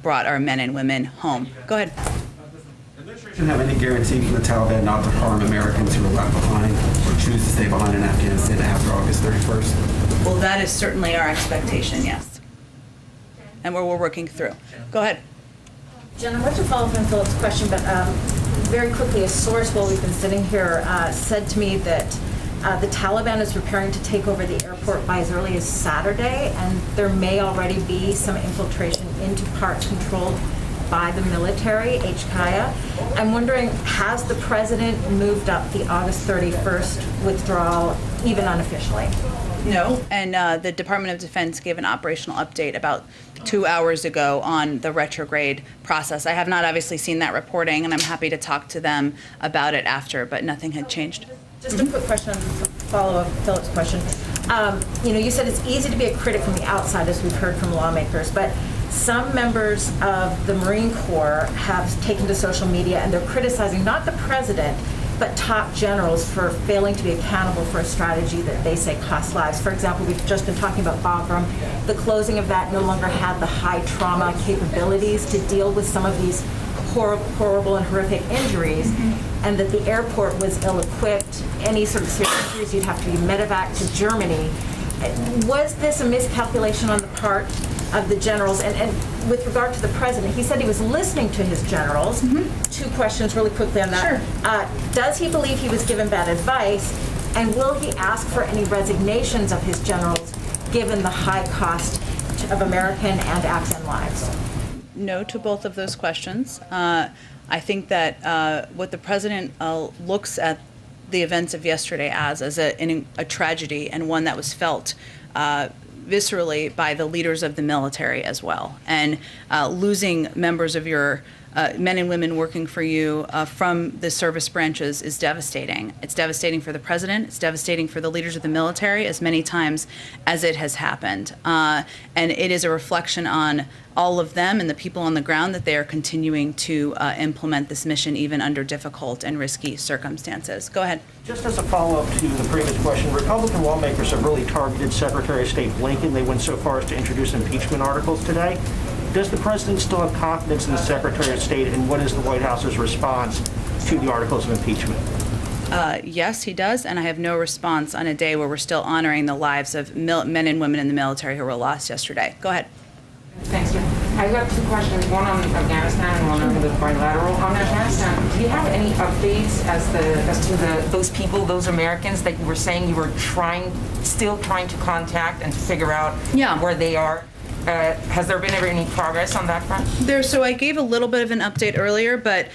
brought our men and women home. Go ahead. Does the administration have any guarantee from the Taliban not to harm Americans who are left behind or choose to stay behind in Afghanistan after August 31st? Well, that is certainly our expectation, yes. And we're working through. Go ahead. Jen, I want to follow up on Philip's question, but very quickly, a source while we've been sitting here said to me that the Taliban is preparing to take over the airport by as early as Saturday, and there may already be some infiltration into parts controlled by the military, HKIA. I'm wondering, has the president moved up the August 31st withdrawal, even unofficially? No, and the Department of Defense gave an operational update about 2 hours ago on the retrograde process. I have not obviously seen that reporting, and I'm happy to talk to them about it after, but nothing had changed. Just a quick question on follow-up Philip's question. You said it's easy to be a critic from the outside, as we've heard from lawmakers, but some members of the Marine Corps have taken to social media and they're criticizing not the president, but top generals for failing to be accountable for a strategy that they say costs lives. For example, we've just been talking about Bagram. The closing of that no longer had the high trauma capabilities to deal with some of these horrible and horrific injuries, and that the airport was ill-equipped. Any sort of serious injuries, you'd have to be medevac to Germany. Was this a miscalculation on the part of the generals? And with regard to the president, he said he was listening to his generals. Two questions really quickly on that. Sure. Does he believe he was given bad advice? And will he ask for any resignations of his generals, given the high cost of American and Afghan lives? No to both of those questions. I think that what the president looks at the events of yesterday as a tragedy, and one that was felt viscerally by the leaders of the military as well. And losing members of your men and women working for you from the service branches is devastating. It's devastating for the president. It's devastating for the leaders of the military as many times as it has happened. And it is a reflection on all of them and the people on the ground that they are continuing to implement this mission even under difficult and risky circumstances. Go ahead. Just as a follow-up to the previous question, Republican lawmakers have really targeted Secretary of State Blinken. They went so far as to introduce impeachment articles today. Does the president still have confidence in the Secretary of State, and what is the White House's response to the articles of impeachment? Yes, he does, and I have no response on a day where we're still honoring the lives of men and women in the military who were lost yesterday. Go ahead. Thanks, Jim. I've got two questions, one on Afghanistan and one on the bilateral. On Afghanistan, do you have any updates as to those people, those Americans that you were saying you were still trying to contact and to figure out where they are? Has there been ever any progress on that front? So I gave a little bit of an update earlier, but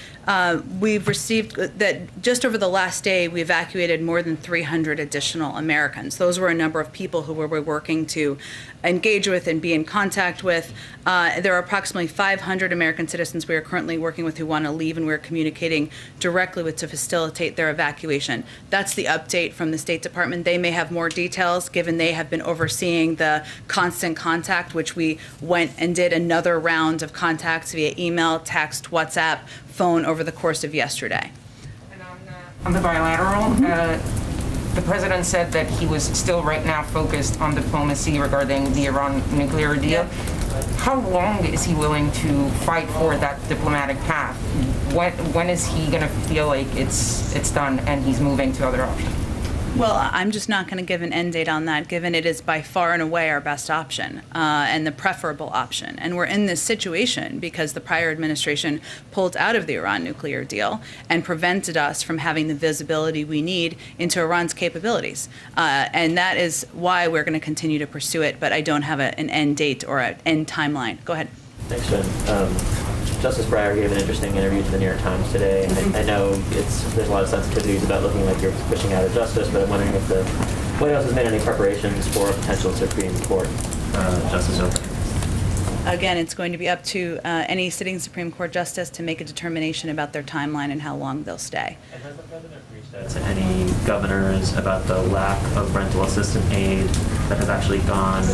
we've received that just over the last day, we evacuated more than 300 additional Americans. Those were a number of people who we're working to engage with and be in contact with. There are approximately 500 American citizens we are currently working with who want to leave, and we're communicating directly with to facilitate their evacuation. That's the update from the State Department. They may have more details, given they have been overseeing the constant contact, which we went and did another round of contacts via email, text, WhatsApp, phone over the course of yesterday. And on the bilateral, the president said that he was still right now focused on diplomacy regarding the Iran nuclear deal. How long is he willing to fight for that diplomatic path? When is he going to feel like it's done and he's moving to other options? Well, I'm just not going to give an end date on that, given it is by far and away our best option and the preferable option. And we're in this situation because the prior administration pulled out of the Iran nuclear deal and prevented us from having the visibility we need into Iran's capabilities. And that is why we're going to continue to pursue it, but I don't have an end date or an end timeline. Go ahead. Thanks, Jen. Justice Breyer gave an interesting interview to the New York Times today. I know there's a lot of sensitivities about looking like you're pushing out of justice, but I'm wondering if the White House has made any preparations for a potential Supreme Court justice opening. Again, it's going to be up to any sitting Supreme Court justice to make a determination about their timeline and how long they'll stay. And has the president reached out to any governors about the lack of rental assistance aid that has actually gone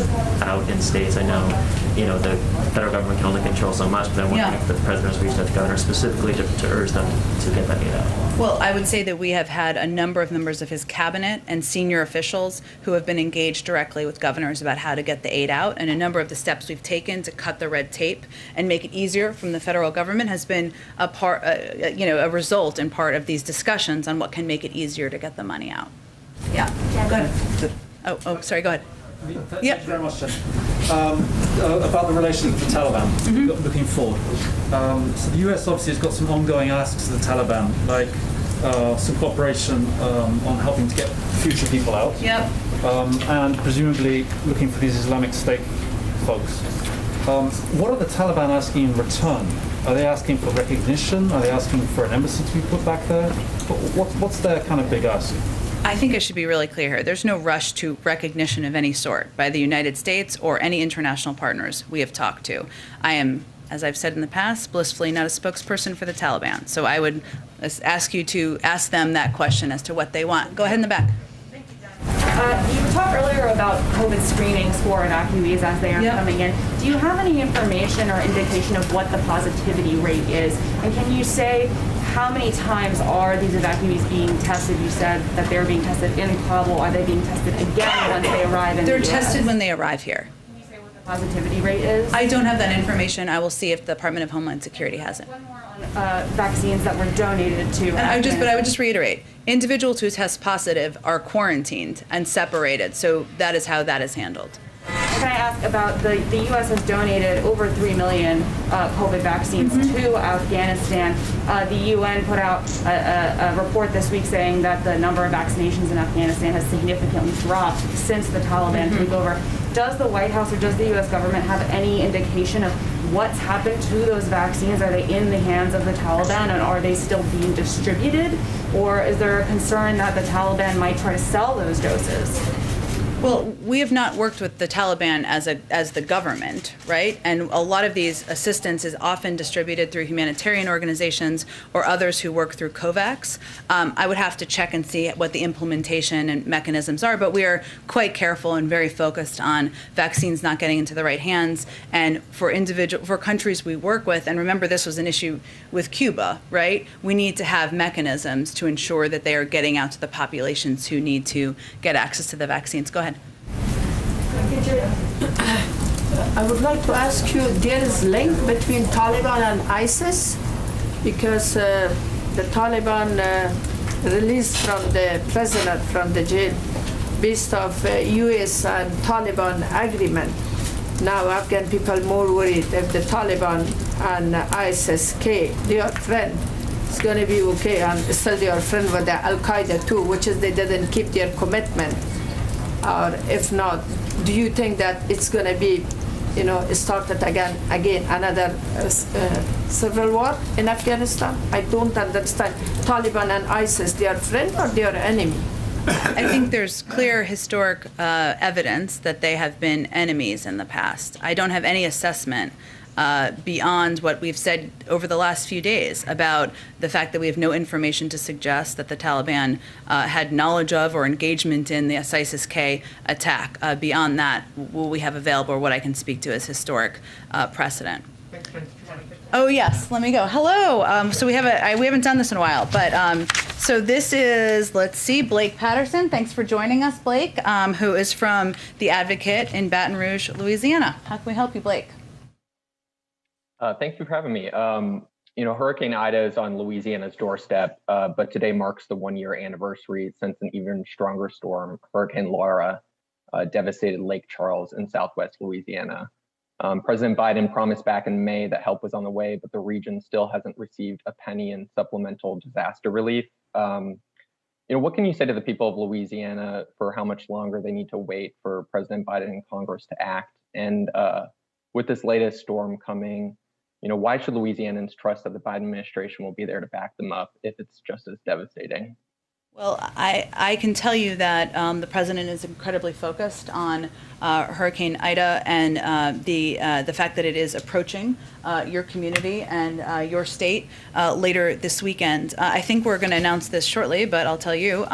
out in states? I know, the federal government can only control so much, but I'm wondering if the president has reached out to governors specifically to urge them to get that aid out. Well, I would say that we have had a number of members of his cabinet and senior officials who have been engaged directly with governors about how to get the aid out, and a number of the steps we've taken to cut the red tape and make it easier from the federal government has been a result in part of these discussions on what can make it easier to get the money out. Yeah, go ahead. Oh, sorry, go ahead. Thank you very much, Jen. About the relations with the Taliban, looking forward. So the US obviously has got some ongoing asks of the Taliban, like some cooperation on helping to get future people out. Yep. And presumably looking for these Islamic State folks. What are the Taliban asking in return? Are they asking for recognition? Are they asking for an embassy to be put back there? What's their kind of big ask? I think I should be really clear here. There's no rush to recognition of any sort by the United States or any international partners we have talked to. I am, as I've said in the past, blissfully not a spokesperson for the Taliban. So I would ask you to ask them that question as to what they want. Go ahead in the back. You talked earlier about COVID screenings for evacuees as they are coming in. Do you have any information or indication of what the positivity rate is? And can you say how many times are these evacuees being tested? You said that they're being tested in Kabul. Are they being tested again once they arrive in the US? They're tested when they arrive here. Can you say what the positivity rate is? I don't have that information. I will see if the Department of Homeland Security has it. Vaccines that were donated to. And I would just reiterate, individuals who test positive are quarantined and separated. So that is how that is handled. Can I ask about the U.S. has donated over 3 million COVID vaccines to Afghanistan. The UN put out a report this week saying that the number of vaccinations in Afghanistan has significantly dropped since the Taliban took over. Does the White House or does the U.S. government have any indication of what's happened to those vaccines? Are they in the hands of the Taliban and are they still being distributed? Or is there a concern that the Taliban might try to sell those doses? Well, we have not worked with the Taliban as the government, right? And a lot of these assistance is often distributed through humanitarian organizations or others who work through COVAX. I would have to check and see what the implementation and mechanisms are, but we are quite careful and very focused on vaccines not getting into the right hands. And for countries we work with, and remember this was an issue with Cuba, right? We need to have mechanisms to ensure that they are getting out to the populations who need to get access to the vaccines. Go ahead. I would like to ask you, there is link between Taliban and ISIS because the Taliban release from the president from the jail based of U.S. and Taliban agreement. Now Afghan people more worried if the Taliban and ISIS-K, they are friends. It's going to be okay, and still they are friends with the Al-Qaeda too, which is they didn't keep their commitment. Or if not, do you think that it's going to be, started again another civil war in Afghanistan? I don't understand. Taliban and ISIS, they are friends or they are enemy? I think there's clear historic evidence that they have been enemies in the past. I don't have any assessment beyond what we've said over the last few days about the fact that we have no information to suggest that the Taliban had knowledge of or engagement in the ISIS-K attack. Beyond that, what we have available or what I can speak to as historic precedent. Oh yes, let me go. Hello. So we haven't done this in a while, but so this is, let's see, Blake Patterson. Thanks for joining us, Blake, who is from The Advocate in Baton Rouge, Louisiana. How can we help you, Blake? Thank you for having me. Hurricane Ida is on Louisiana's doorstep, but today marks the 1-year anniversary since an even stronger storm, Hurricane Laura, devastated Lake Charles in southwest Louisiana. President Biden promised back in May that help was on the way, but the region still hasn't received a penny in supplemental disaster relief. What can you say to the people of Louisiana for how much longer they need to wait for President Biden and Congress to act? And with this latest storm coming, why should Louisianans trust that the Biden administration will be there to back them up if it's just as devastating? Well, I can tell you that the president is incredibly focused on Hurricane Ida and the fact that it is approaching your community and your state later this weekend. I think we're going to announce this shortly, but I'll tell you,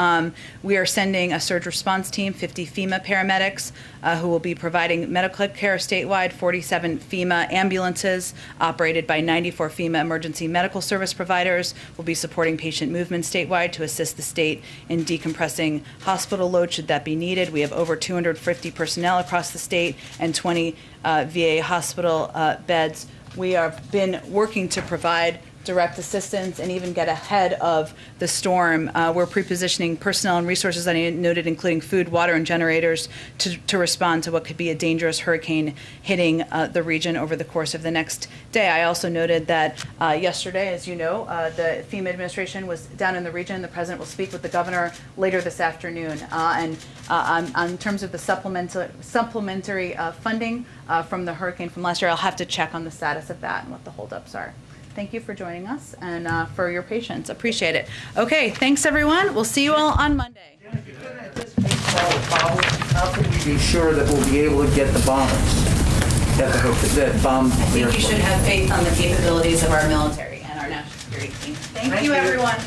we are sending a surge response team, 50 FEMA paramedics who will be providing medical care statewide, 47 FEMA ambulances operated by 94 FEMA emergency medical service providers will be supporting patient movement statewide to assist the state in decompressing hospital load should that be needed. We have over 250 personnel across the state and 20 VA hospital beds. We have been working to provide direct assistance and even get ahead of the storm. We're pre-positioning personnel and resources that I noted, including food, water, and generators to respond to what could be a dangerous hurricane hitting the region over the course of the next day. I also noted that yesterday, as you know, the FEMA administration was down in the region. The president will speak with the governor later this afternoon. And in terms of the supplementary funding from the hurricane from last year, I'll have to check on the status of that and what the holdups are. Thank you for joining us and for your patience. Appreciate it. Okay, thanks everyone. We'll see you all on Monday. How can we be sure that we'll be able to get the bombers? That bomb. I think you should have faith on the capabilities of our military and our national security team. Thank you, everyone.